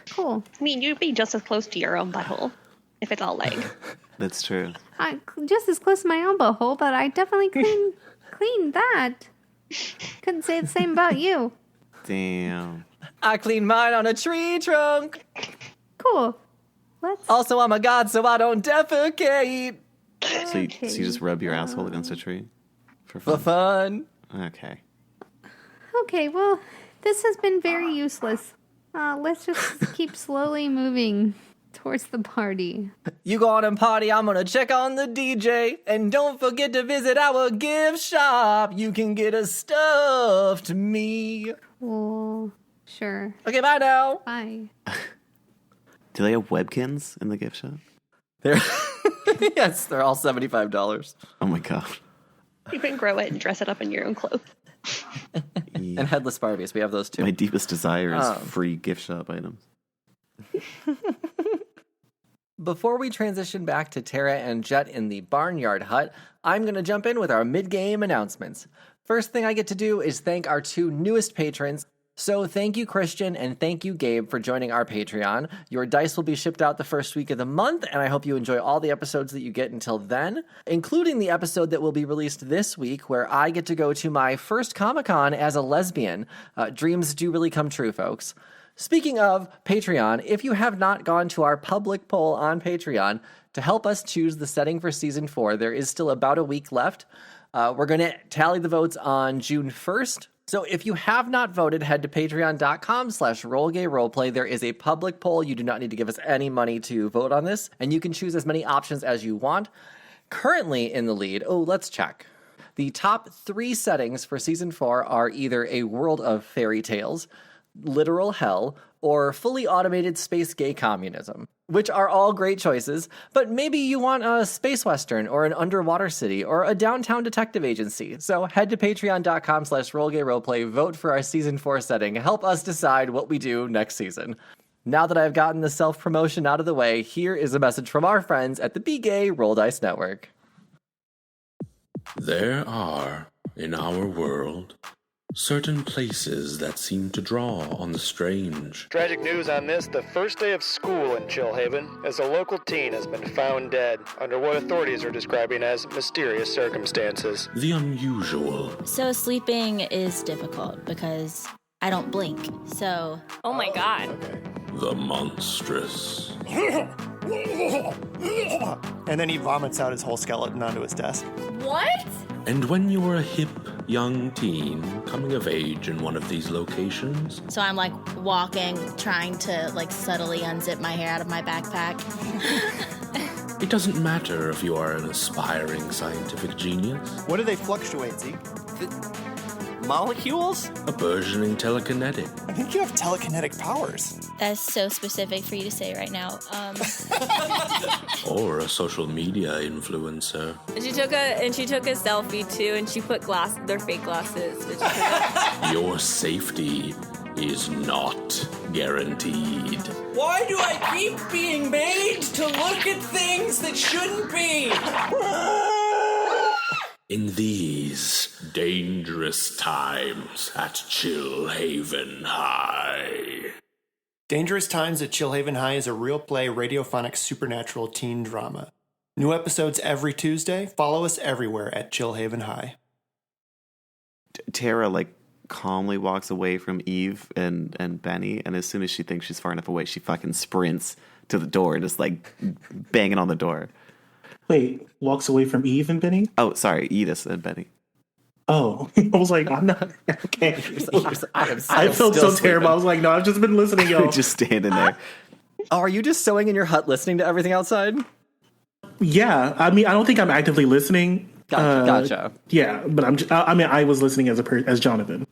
Cool. I mean, you'd be just as close to your own butthole if it's all leg. That's true. Just as close to my own butthole, but I definitely cleaned that. Couldn't say the same about you. Damn. I clean mine on a tree trunk. Cool. Also, I'm a god, so I don't defecate. So you just rub your asshole against a tree? For For fun? fun. Okay. Okay, well, this has been very useless. Let's just keep slowly moving. towards the party. You go on and party, I'm gonna check on the DJ. And don't forget to visit our gift shop. You can get a stuffed me. Well, sure. Okay, bye now. Bye. Do they have webkins in the gift shop? They're yes, they're all $75. Oh my god. You can grow it and dress it up in your own clothes. And headless Barbies, we have those too. My deepest desire is free gift shop items. Before we transition back to Tara and Jet in the Barnyard Hut, I'm going to jump in with our mid-game announcements. First thing I get to do is thank our two newest patrons. So thank you, Christian, and thank you, Gabe, for joining our Patreon. Your dice will be shipped out the first week of the month, and I hope you enjoy all the episodes that you get until then, including the episode that will be released this week, where I get to go to my first Comic-Con as a lesbian. Dreams do really come true, folks. Speaking of Patreon, if you have not gone to our public poll on Patreon to help us choose the setting for Season 4, there is still about a week left. We're going to tally the votes on June 1st. So if you have not voted, head to patreon.com/rollgayroleplay. There is a public poll. You do not need to give us any money to vote on this, and you can choose as many options as you want. Currently in the lead, let's check. The top 3 settings for Season 4 are either a world of fairy tales, literal hell, or fully automated space gay communism, which are all great choices, but maybe you want a space western or an underwater city or a downtown detective agency. So head to patreon.com/rollgayroleplay, vote for our Season 4 setting, help us decide what we do next season. Now that I've gotten the self-promotion out of the way, here is a message from our friends at the Be Gay Roll Dice Network. There are, in our world, certain places that seem to draw on the strange. Tragic news on this, the first day of school in Chillhaven, as a local teen has been found dead under what authorities are describing as mysterious circumstances. The unusual. So sleeping is difficult because I don't blink, so... Oh my god. The monstrous. And then he vomits out his whole skeleton onto his desk. What? And when you were a hip, young teen coming of age in one of these locations... So I'm like walking, trying to like subtly unzip my hair out of my backpack. It doesn't matter if you are an aspiring scientific genius. What do they fluctuate, Zeke? Molecules? A burgeoning telekinetic. I think you have telekinetic powers. That's so specific for you to say right now. Or a social media influencer. And she took a selfie too, and she put their fake glasses. Your safety is not guaranteed. Why do I keep being made to look at things that shouldn't be? In these dangerous times at Chillhaven High. Dangerous Times at Chillhaven High is a real play radiophonic supernatural teen drama. New episodes every Tuesday. Follow us everywhere at Chillhaven High. Tara, calmly walks away from Eve and Benny, and as soon as she thinks she's far enough away, she fucking sprints to the door, just, banging on the door. Wait, walks away from Eve and Benny? Oh, sorry, Edith and Benny. Oh, I was like, I'm not okay. I felt so sleeping. terrible. I was like, no, I've just been listening, y'all. Just standing there. Oh, are you just sewing in your hut listening to everything outside? Yeah, I mean, I don't think I'm actively listening. Gotcha. Yeah, but I was listening as Jonathan.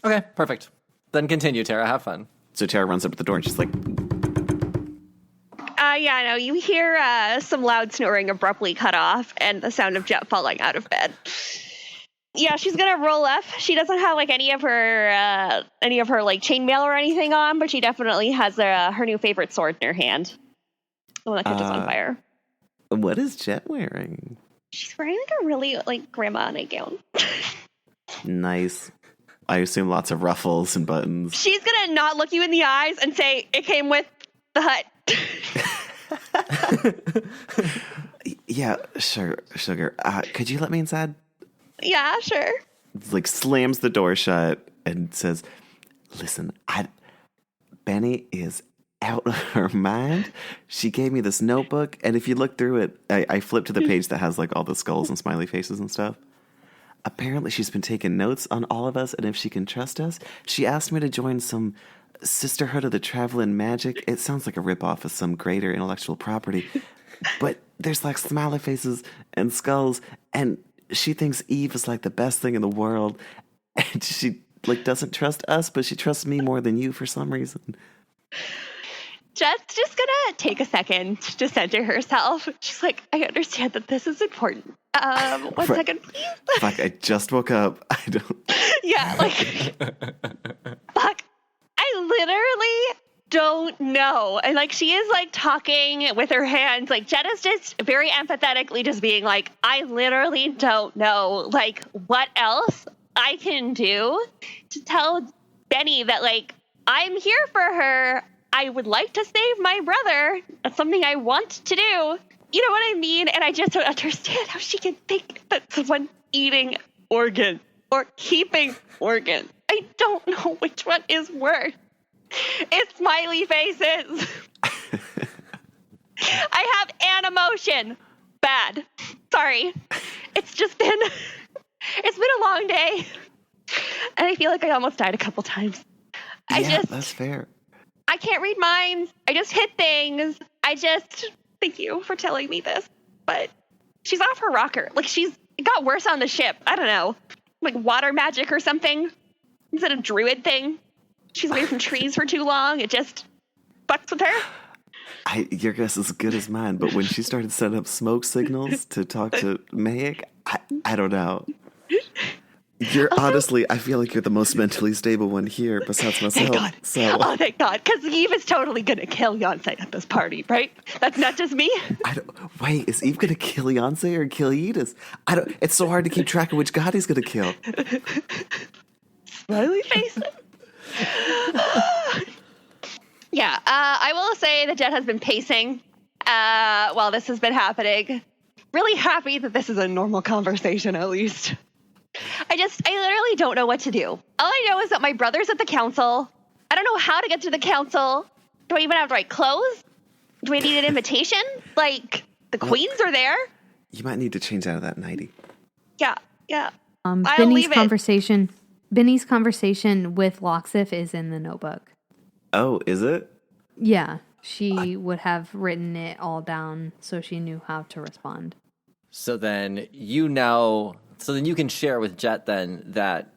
Okay, perfect. Then continue, Tara. Have fun. So Tara runs up to the door and she's like, Yeah, no, you hear some loud snoring abruptly cut off and the sound of Jet falling out of bed. Yeah, she's gonna roll up. She doesn't have any of her chainmail or anything on, but she definitely has her new favorite sword in her hand. The one that catches on fire. What is Jet wearing? She's wearing a really grandma nightgown. Nice. I assume lots of ruffles and buttons. She's gonna not look you in the eyes and say, "It came with the hut." Yeah, sure, sugar. Could you let me inside? Yeah, sure. Slams the door shut and says, "Listen, Benny is out of her mind. She gave me this notebook, and if you look through it, I flipped to the page that has all the skulls and smiley faces and stuff. Apparently she's been taking notes on all of us, and if she can trust us, she asked me to join some Sisterhood of the Traveling Magic. It sounds like a ripoff of some greater intellectual property. But there's like smiley faces and skulls, and she thinks Eve is like the best thing in the world. And she like doesn't trust us, but she trusts me more than you for some reason. Jet's just gonna take a second to center herself. She's like, I understand that this is important. One second, please. Fuck, I just woke up. I don't. Yeah, like, fuck. I literally don't know. And like, she is like talking with her hands. Like, Jet is just very empathetically just being like, I literally don't know, like, what else I can do to tell Benny that, like, I'm here for her. I would like to save my brother. That's something I want to do. You know what I mean? And I just don't understand how she can think that someone eating organ or keeping organ. I don't know which one is worse. It's smiley faces. I have an emotion. Bad. Sorry. It's been a long day. And I feel like I almost died a couple times. That's fair. I can't read minds. I just hit things. Thank you for telling me this. But she's off her rocker. Like, it got worse on the ship. I don't know. Like water magic or something. Instead of druid thing. She's away from trees for too long. It just fucks with her. Your guess is as good as mine, but when she started setting up smoke signals to talk to Mayek, I don't know. Honestly, I feel like you're the most mentally stable one here, besides myself. Thank God. So. Oh, thank God. Because Eve is totally going to kill Yonsei at this party, right? That's not just me. Wait, is Eve going to kill Yonsei or kill Edith? It's so hard to keep track of which god he's going to kill. Smiley face. Yeah, I will say that Jet has been pacing while this has been happening. Really happy that this is a normal conversation, at least. I literally don't know what to do. All I know is that my brother's at the council. I don't know how to get to the council. Do I even have the right clothes? Do I need an invitation? Like, the queens are there. You might need to change out of that nightie. Yeah. Benny's conversation with Loxif is in the notebook. Oh, is it? Yeah, she would have written it all down so she knew how to respond. So then you can share with Jet then that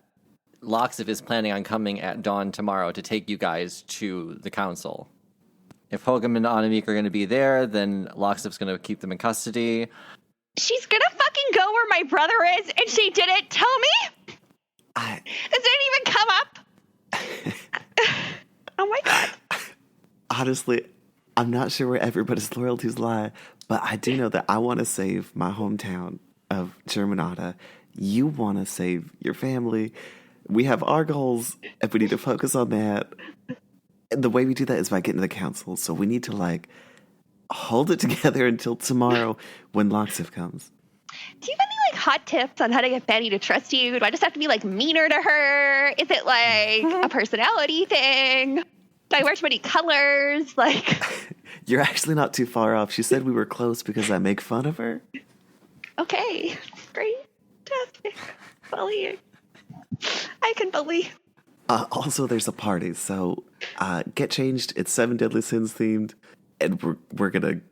Loxif is planning on coming at dawn tomorrow to take you guys to the council. If Hogum and Anamik are going to be there, then Loxif's going to keep them in custody. She's going to fucking go where my brother is, and she didn't tell me? This didn't even come up? Oh my God. Honestly, I'm not sure where everybody's loyalties lie, but I do know that I want to save my hometown of Germanata. You want to save your family. We have our goals, and we need to focus on that. And the way we do that is by getting to the council. So we need to, like, hold it together until tomorrow when Loxif comes. Do you have any, like, hot tips on how to get Benny to trust you? Do I just have to be, like, meaner to her? Is it, like, a personality thing? Do I wear too many colors? Like, you're actually not too far off. She said we were close because I make fun of her. Okay, great. Fantastic. Believe. I can believe. Also, there's a party, so get changed. It's 7 Deadly Sins themed, and we're gonna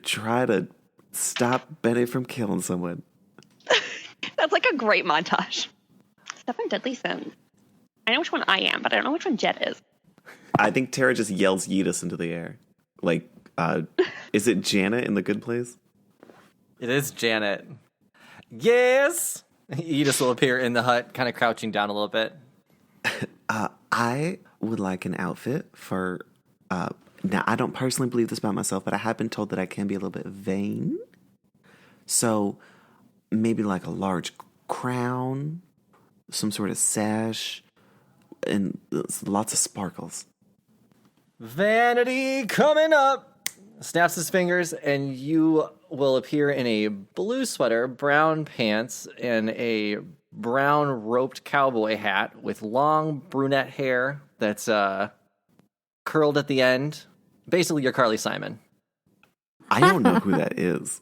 try to stop Benny from killing someone. That's like a great montage. 7 Deadly Sins. I know which one I am, but I don't know which one Jet is. I think Tara just yells Yeetus into the air. Like, is it Janet in The Good Place? It is Janet. Yes! Edith will appear in the hut, kind of crouching down a little bit. I would like an outfit for... now, I don't personally believe this about myself, but I have been told that I can be a little bit vain. So, maybe like a large crown, some sort of sash, and lots of sparkles. Vanity coming up! Snaps his fingers, and you will appear in a blue sweater, brown pants, and a brown roped cowboy hat with long brunette hair that's curled at the end. Basically, you're Carly Simon. I don't know who that is.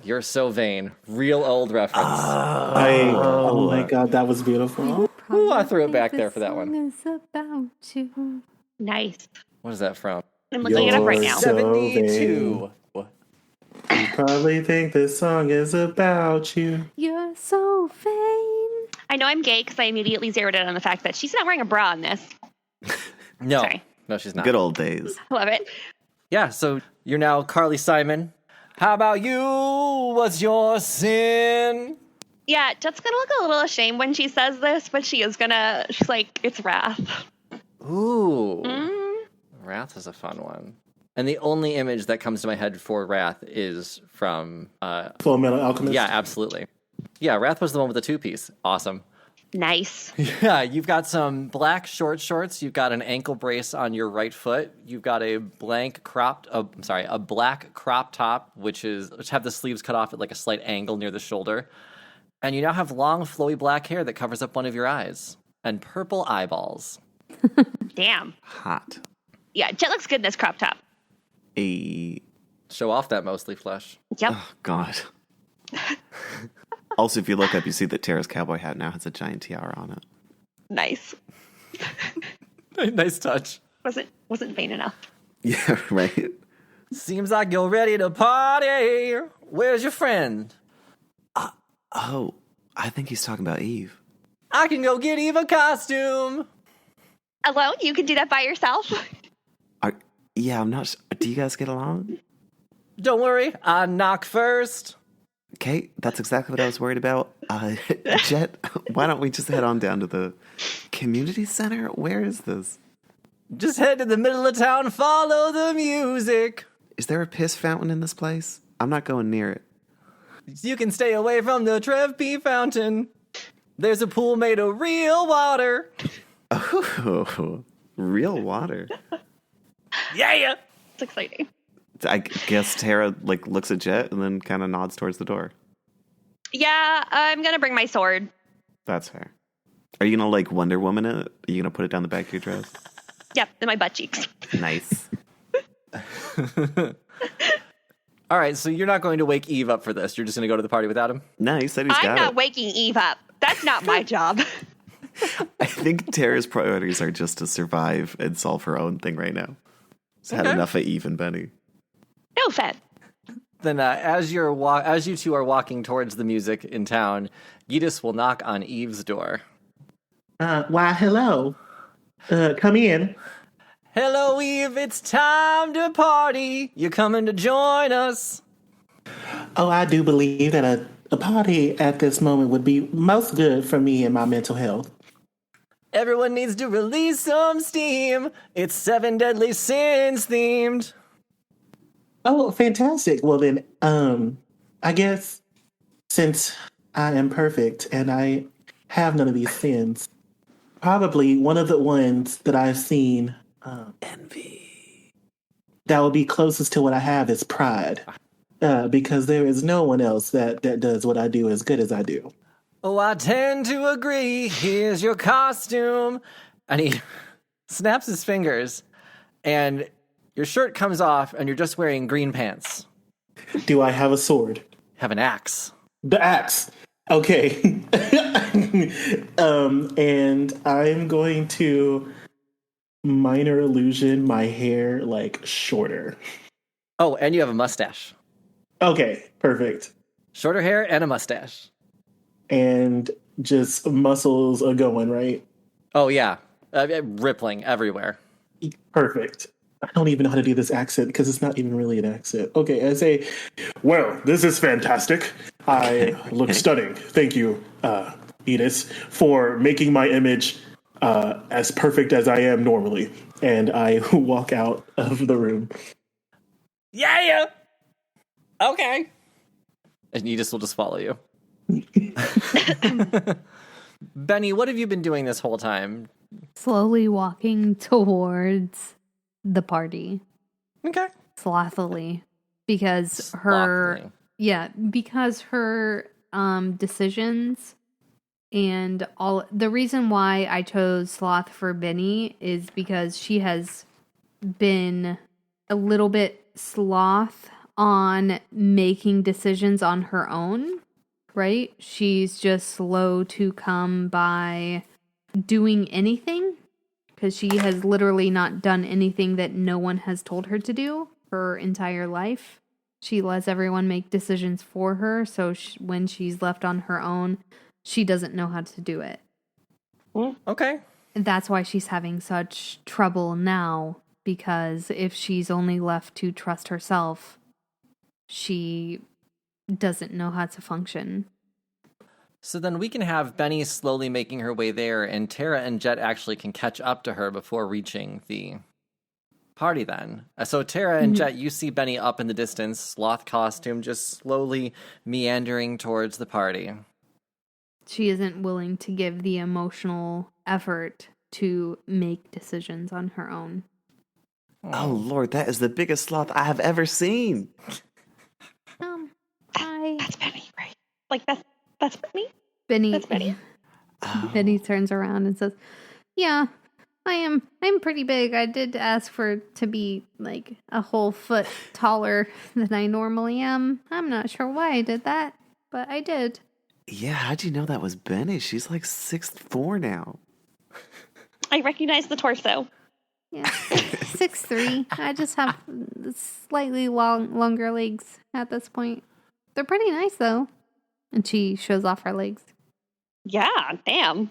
You're so vain. Real old reference. Oh my God, that was beautiful. Ooh, I threw it back there for that one. Is about you. Nice. What is that from? I'm looking it up right now. So 72. You probably think this song is about you. You're so vain. I know I'm gay because I immediately zeroed in on the fact that she's not wearing a bra in this. No. Sorry. No, she's not. Good old days. Love it. Yeah, so you're now Carly Simon. How about you? What's your sin? Yeah, Jet's gonna look a little ashamed when she says this, but she's like, it's Wrath. Ooh. Wrath is a fun one. And the only image that comes to my head for Wrath is from... Full Metal Alchemist? Yeah, absolutely. Yeah, Wrath was the one with the two-piece. Awesome. Nice. Yeah, you've got some black short shorts. You've got an ankle brace on your right foot. You've got a black crop top, which have the sleeves cut off at like a slight angle near the shoulder. And you now have long, flowy black hair that covers up one of your eyes. And purple eyeballs. Damn. Hot. Yeah, Jet looks good in this crop top. Show off that mostly flesh. Yep. Oh, God. Also, if you look up, you see that Tara's cowboy hat now has a giant tiara on it. Nice. Nice touch. Wasn't vain enough. Yeah, right? Seems like you're ready to party. Where's your friend? Oh, I think he's talking about Eve. I can go get Eve a costume. Alone? You can do that by yourself? Yeah, I'm not... Do you guys get along? Don't worry, I knock first. Okay, that's exactly what I was worried about. Jet, why don't we just head on down to the community center? Where is this? Just head to the middle of town, follow the music. Is there a piss fountain in this place? I'm not going near it. You can stay away from the Trev P. fountain. There's a pool made of real water. Oh, real water. Yeah. It's exciting. I guess Tara looks at Jet and then kind of nods towards the door. Yeah, I'm gonna bring my sword. That's fair. Are you gonna Wonder Woman it? Are you gonna put it down the back of your dress? Yep, in my butt cheeks. Nice. All right, so you're not going to wake Eve up for this. You're just going to go to the party without him? No, he said he's got it. I'm not waking Eve up. That's not my job. I think Tara's priorities are just to survive and solve her own thing right now. She's had enough of Eve and Benny. No offense. Then as you two are walking towards the music in town, Gidus will knock on Eve's door. Why, hello. Come in. Hello, Eve. It's time to party. You coming to join us? Oh, I do believe that a party at this moment would be most good for me and my mental health. Everyone needs to release some steam. It's 7 Deadly Sins themed. Oh, fantastic. Well then, I guess since I am perfect and I have none of these sins, probably one of the ones that I've seen, envy, that would be closest to what I have is pride. Because there is no one else that does what I do as good as I do. Oh, I tend to agree. Here's your costume. And he snaps his fingers, and your shirt comes off, and you're just wearing green pants. Do I have a sword? Have an axe. The axe. Okay. And I'm going to minor illusion my hair shorter. Oh, and you have a mustache. Okay, perfect. Shorter hair and a mustache. And just muscles are going, right? Oh, yeah. Rippling everywhere. Perfect. I don't even know how to do this accent because it's not even really an accent. Okay, I say, well, this is fantastic. I look stunning. Thank you, Edith, for making my image as perfect as I am normally. And I walk out of the room. Yeah. Okay. And Edith will just follow you. Benny, what have you been doing this whole time? Slowly walking towards the party. Okay. Slothily. Because her decisions and all the reason why I chose sloth for Benny is because she has been a little bit sloth on making decisions on her own, right? She's just slow to come by doing anything. because she has literally not done anything that no one has told her to do her entire life. She lets everyone make decisions for her, so when she's left on her own, she doesn't know how to do it. Okay. And that's why she's having such trouble now, because if she's only left to trust herself, she doesn't know how to function. So then we can have Benny slowly making her way there, and Tara and Jet actually can catch up to her before reaching the party then. So Tara and Jet, you see Benny up in the distance, sloth costume, just slowly meandering towards the party. She isn't willing to give the emotional effort to make decisions on her own. Oh, Lord, that is the biggest sloth I have ever seen. That's Benny, right? Like, that's Benny? Benny. That's Benny. Benny turns around and says, "Yeah, I'm pretty big. I did ask to be like a whole foot taller than I normally am. I'm not sure why I did that, but I did." Yeah, how'd you know that was Benny? She's like 6'4" now. I recognize the torso. Yeah, 6'3". I just have slightly longer legs at this point. They're pretty nice though. And she shows off her legs. Yeah, damn.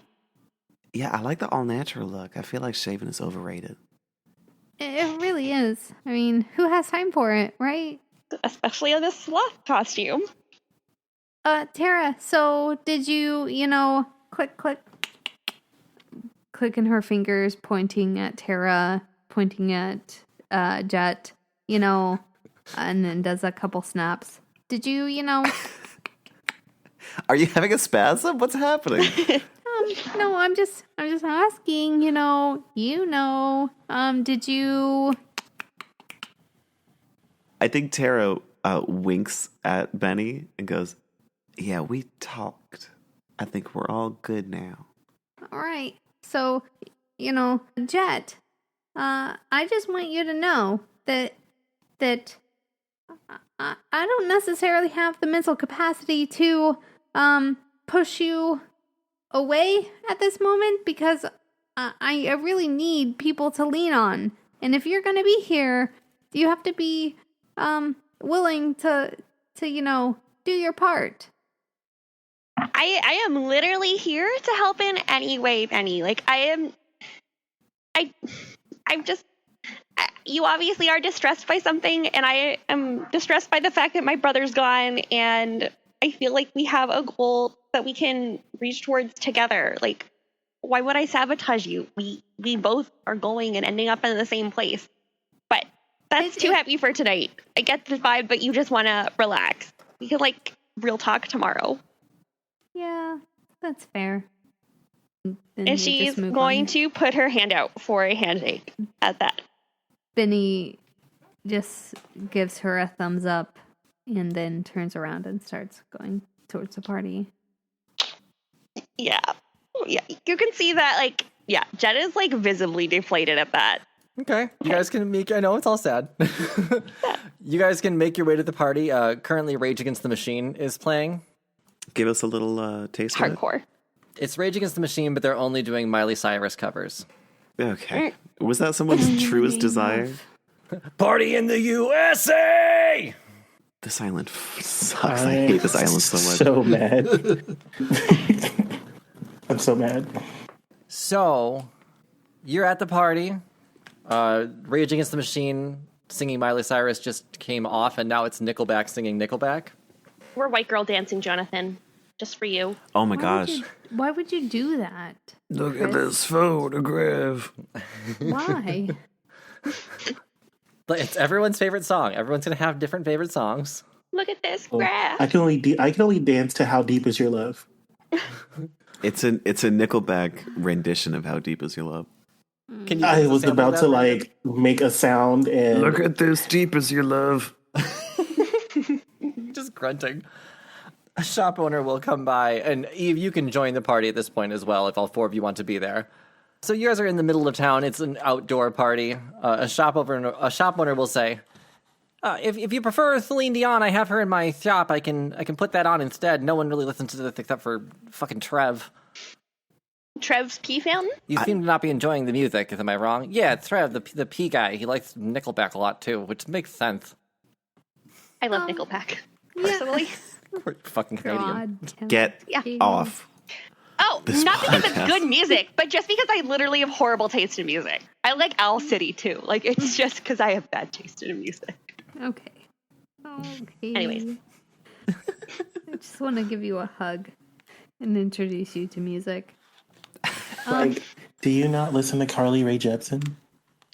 Yeah, I like the all-natural look. I feel like shaving is overrated. It really is. I mean, who has time for it, right? Especially in this sloth costume. Tara, so did you clicking her fingers, pointing at Tara, pointing at Jet, and then does a couple snaps. Did you, Are you having a spasm? What's happening? No, I'm just asking, did you? I think Tara winks at Benny and goes, "Yeah, we talked. I think we're all good now." All right. So, Jet, I just want you to know that I don't necessarily have the mental capacity to push you away at this moment, because I really need people to lean on. And if you're going to be here, you have to be willing to do your part. I am literally here to help in any way, Benny. Like, I'm just, you obviously are distressed by something, and I am distressed by the fact that my brother's gone, and I feel like we have a goal that we can reach towards together. Like, why would I sabotage you? We both are going and ending up in the same place. But that's too heavy for tonight. I get the vibe, but you just want to relax. We can, real talk tomorrow. Yeah, that's fair. And she's going to put her hand out for a handshake at that. Benny just gives her a thumbs up and then turns around and starts going towards the party. Yeah. You can see that, Jet is, visibly deflated at that. Okay. You guys can I know it's all sad. You guys can make your way to the party. Currently Rage Against the Machine is playing. Give us a little taste of it. Hardcore. It's Rage Against the Machine, but they're only doing Miley Cyrus covers. Okay. Was that someone's truest desire? Party in the USA! This island sucks. I hate this island so much. So mad. I'm so mad. So, you're at the party. Rage Against the Machine singing Miley Cyrus just came off, and now it's Nickelback singing Nickelback. We're white girl dancing, Jonathan. Just for you. Oh my gosh. Why would you do that? Look at this photograph. Why? But it's everyone's favorite song. Everyone's going to have different favorite songs. Look at this graph. I can only dance to How Deep Is Your Love. It's a Nickelback rendition of How Deep Is Your Love. Can you I was about to make a sound and look at this deep is your love. Just grunting. A shop owner will come by, and Eve, you can join the party at this point as well if all four of you want to be there. So you guys are in the middle of town. It's an outdoor party. A shop owner will say, if you prefer Celine Dion, I have her in my shop. I can put that on instead. No one really listens to this except for fucking Trev. Trev's pee fountain? You seem to not be enjoying the music, am I wrong? Yeah, it's Trev, the P guy. He likes Nickelback a lot, too, which makes sense. I love Nickelback, personally. We're fucking Canadian. Get off. Oh, This not because it's podcast. good music, but just because I literally have horrible taste in music. I like Owl City, too. Like, it's just because I have bad taste in music. Okay. Anyways. I just want to give you a hug and introduce you to music. Like, do you not listen to Carly Rae Jepsen?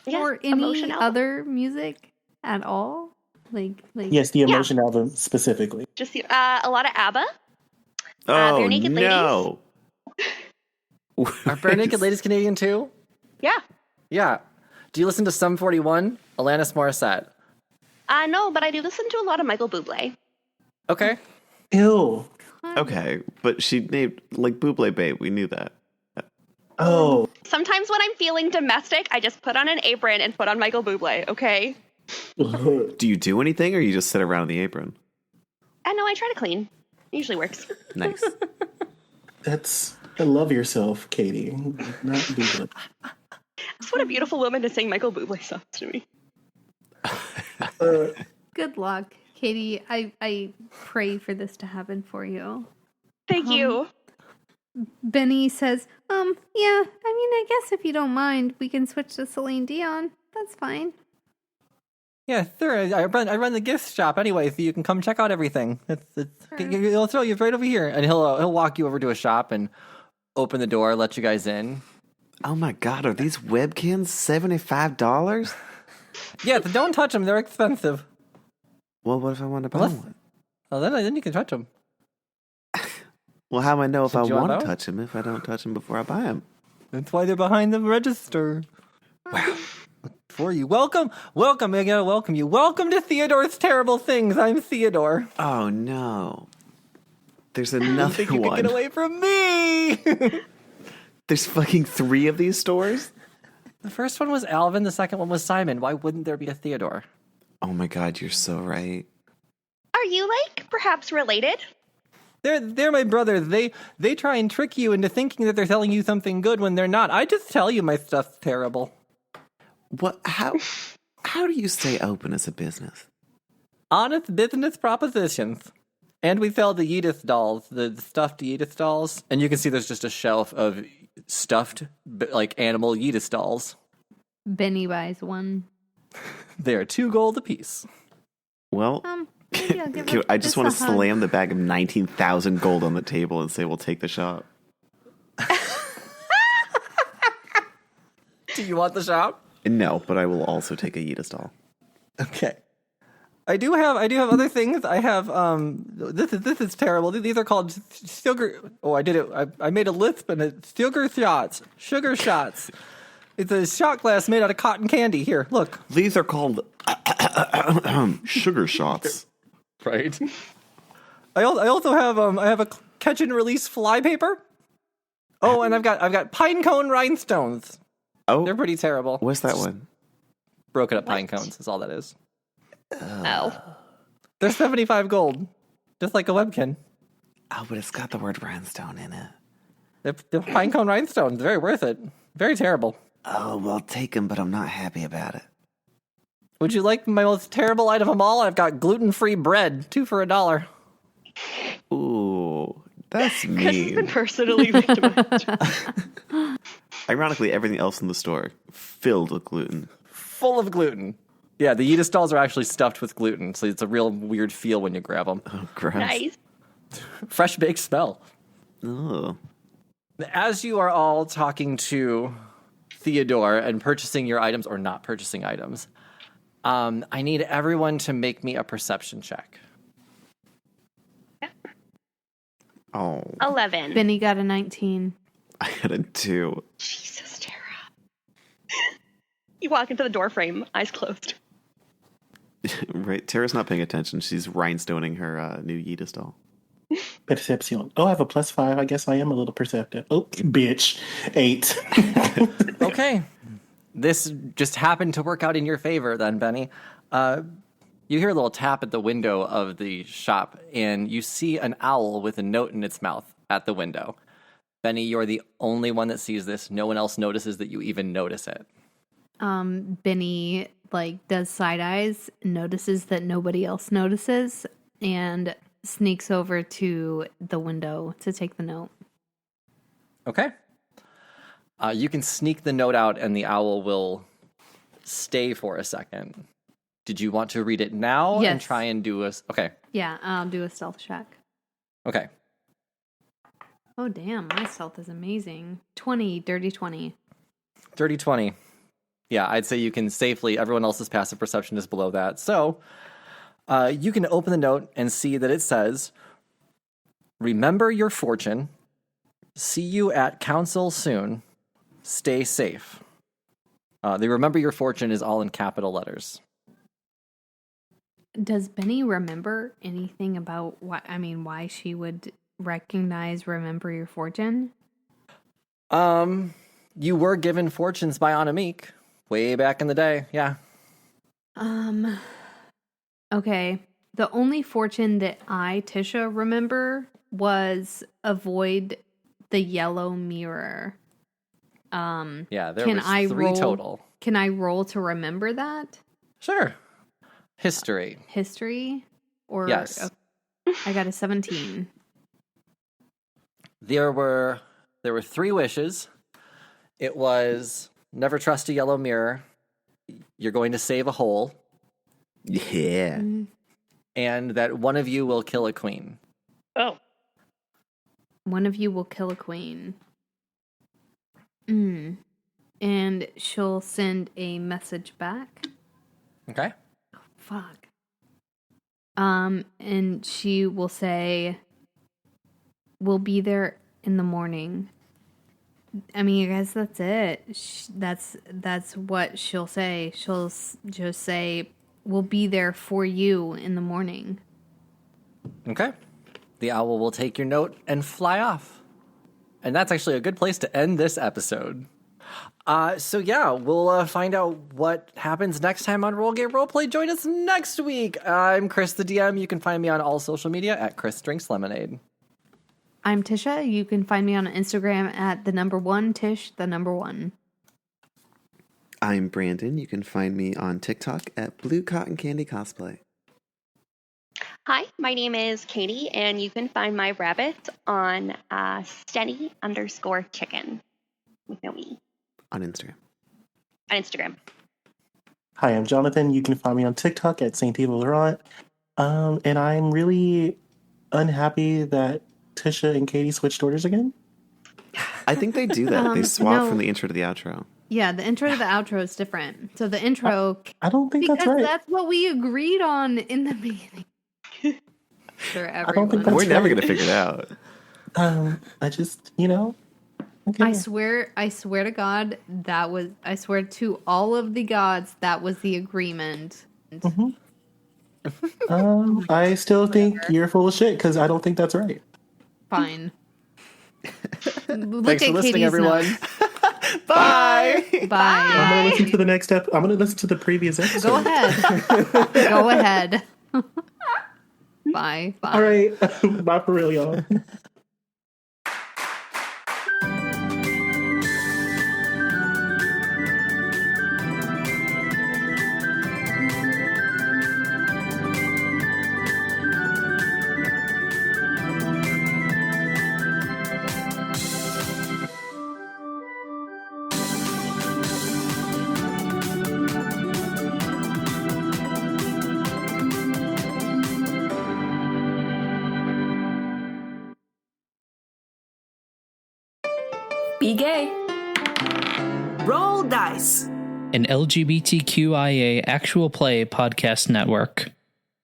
Yes, or any Emotion album. other music at all? Like Yes, the Emotion album specifically. Just a lot of ABBA. Oh, Bare Naked no. Are Bare Naked Ladies Canadian, too? Yeah. Yeah. Do you listen to Sum 41? Alanis Morissette. No, but I do listen to a lot of Michael Bublé. Okay. Ew. Okay, but she named, like, Buble Babe. We knew that. Oh. Sometimes when I'm feeling domestic, I just put on an apron and put on Michael Bublé, okay? Do you do anything, or you just sit around in the apron? No, I try to clean. It usually works. Nice. Love yourself, Katie. Not be good. Just what a beautiful woman to sing Michael Bublé songs to me. Good luck, Katie. I pray for this to happen for you. Thank you. Benny says, yeah, I mean, I guess if you don't mind, we can switch to Celine Dion. That's fine. Yeah, sure. I run the gift shop anyway, so you can come check out everything. He'll throw you right over here, and he'll walk you over to a shop and open the door, let you guys in. Oh my God, are these webcams $75? Yeah, but don't touch them. They're expensive. Well, what if I want to buy one? Well, then you can touch them. Well, how do I know if I Did you want know? to touch them if I don't touch them before I buy them? That's why they're behind the register. Wow. For you. Welcome. I gotta welcome you. Welcome to Theodore's Terrible Things. I'm Theodore. Oh, no. There's You another think you one. can get away from me? There's fucking 3 of these stores? The first one was Alvin. The second one was Simon. Why wouldn't there be a Theodore? Oh my God, you're so right. Are you, like, perhaps related? They're my brother. They try and trick you into thinking that they're telling you something good when they're not. I just tell you my stuff's terrible. What? How do you stay open as a business? Honest business propositions. And we sell the Yeetus dolls, the stuffed Yeetus dolls. And you can see there's just a shelf of stuffed, like, animal Yeetus dolls. Benny buys one. They are $2 apiece. Well, Maybe I'll give I just want to slam the bag of 19,000 gold on the table and say, we'll take the shop. Do you want the shop? No, but I will also take a Yeetus doll. Okay. I do have other things. I have this is terrible. These are called sugar. Oh, I did it. I made a lisp and it's sugar shots. It's a shot glass made out of cotton candy. Here, look. These are called sugar shots. Right. I also have I have a catch and release fly paper. Oh, and I've got pine cone rhinestones. Oh, They're pretty terrible. What's that one? Broken up pine cones is all that is. Oh. They're 75 gold, just like a webkin. Oh, but it's got the word rhinestone in it. They're pine cone rhinestones. Very worth it. Very terrible. Oh, well, take them, but I'm not happy about it. Would you like my most terrible item of all? I've got gluten-free bread, 2 for $1. Ooh, that's Chris has been mean. personally victimized. Ironically, everything else in the store filled with gluten. Full of gluten. Yeah, the Yeetus dolls are actually stuffed with gluten, so it's a real weird feel when you grab them. Oh, gross. Nice. Fresh baked smell. Oh. As you are all talking to Theodore and purchasing your items or not purchasing items, I need everyone to make me a perception check. Oh. 11. Benny got a 19. I had a 2. Jesus, Tara. You walk into the door frame, eyes closed. Right, Tara's not paying attention. She's rhinestoning her new Yeetus doll. Perception. Oh, I have a +5. I guess I am a little perceptive. Oh, bitch. 8. Okay. This just happened to work out in your favor then, Benny. You hear a little tap at the window of the shop, and you see an owl with a note in its mouth at the window. Benny, you're the only one that sees this. No one else notices that you even notice it. Benny does side eyes, notices that nobody else notices, and sneaks over to the window to take the note. Okay. You can sneak the note out and the owl will stay for a second. Did you want to read it now and try and do a... Okay. Yeah, I'll do a stealth check. Okay. Oh, damn. My stealth is amazing. 20, dirty 20. Dirty 20. Yeah, I'd say you can safely... Everyone else's passive perception is below that. So, you can open the note and see that it says, "Remember your fortune. See you at council soon. Stay safe." The "remember your fortune" is all in capital letters. Does Benny remember anything about why she would recognize "remember your fortune"? You were given fortunes by Anamik way back in the day. Yeah. Okay. The only fortune that I, Tisha, remember was avoid the yellow mirror. Yeah, there was 3 total. Can I roll to remember that? Sure. History. Or yes. I got a 17. There were 3 wishes. It was never trust a yellow mirror. You're going to save a hole. Yeah. And that one of you will kill a queen. Oh. One of you will kill a queen. And she'll send a message back. Okay. Oh, fuck. And she will say, "We'll be there in the morning." I mean, I guess that's it. That's what she'll say. She'll just say, "We'll be there for you in the morning." Okay. The owl will take your note and fly off. And that's actually a good place to end this episode. So yeah, we'll find out what happens next time on Roll Game Roleplay. Join us next week. I'm Chris the DM. You can find me on all social media at Chris Drinks Lemonade. I'm Tisha. You can find me on Instagram at @Tish1. I'm Brandon. You can find me on TikTok at Blue Cotton Candy Cosplay. Hi, my name is Katie, and you can find my rabbit on Stenny_chicken with no E. On Instagram. Hi, I'm Jonathan. You can find me on TikTok at Saint Evil Laurent. And I'm really unhappy that Tisha and Katie switched orders again. I think they do that. They swap no. from the intro to the outro. Yeah, the intro to the outro is different. So the intro... I don't think that's right. Because that's what we agreed on in the beginning. I don't think that's We're never right. going to figure it out. I just, Okay. I swear to God, I swear to all of the gods, that was the agreement. I still think you're full of shit because I don't think that's right. Fine. Thanks for listening, everyone. Bye. Bye. I'm gonna listen to the next I'm gonna listen to the previous episode. Go ahead. Go ahead. Bye. All right. Bye for real, y'all. Be gay. Roll dice. An LGBTQIA actual play podcast network.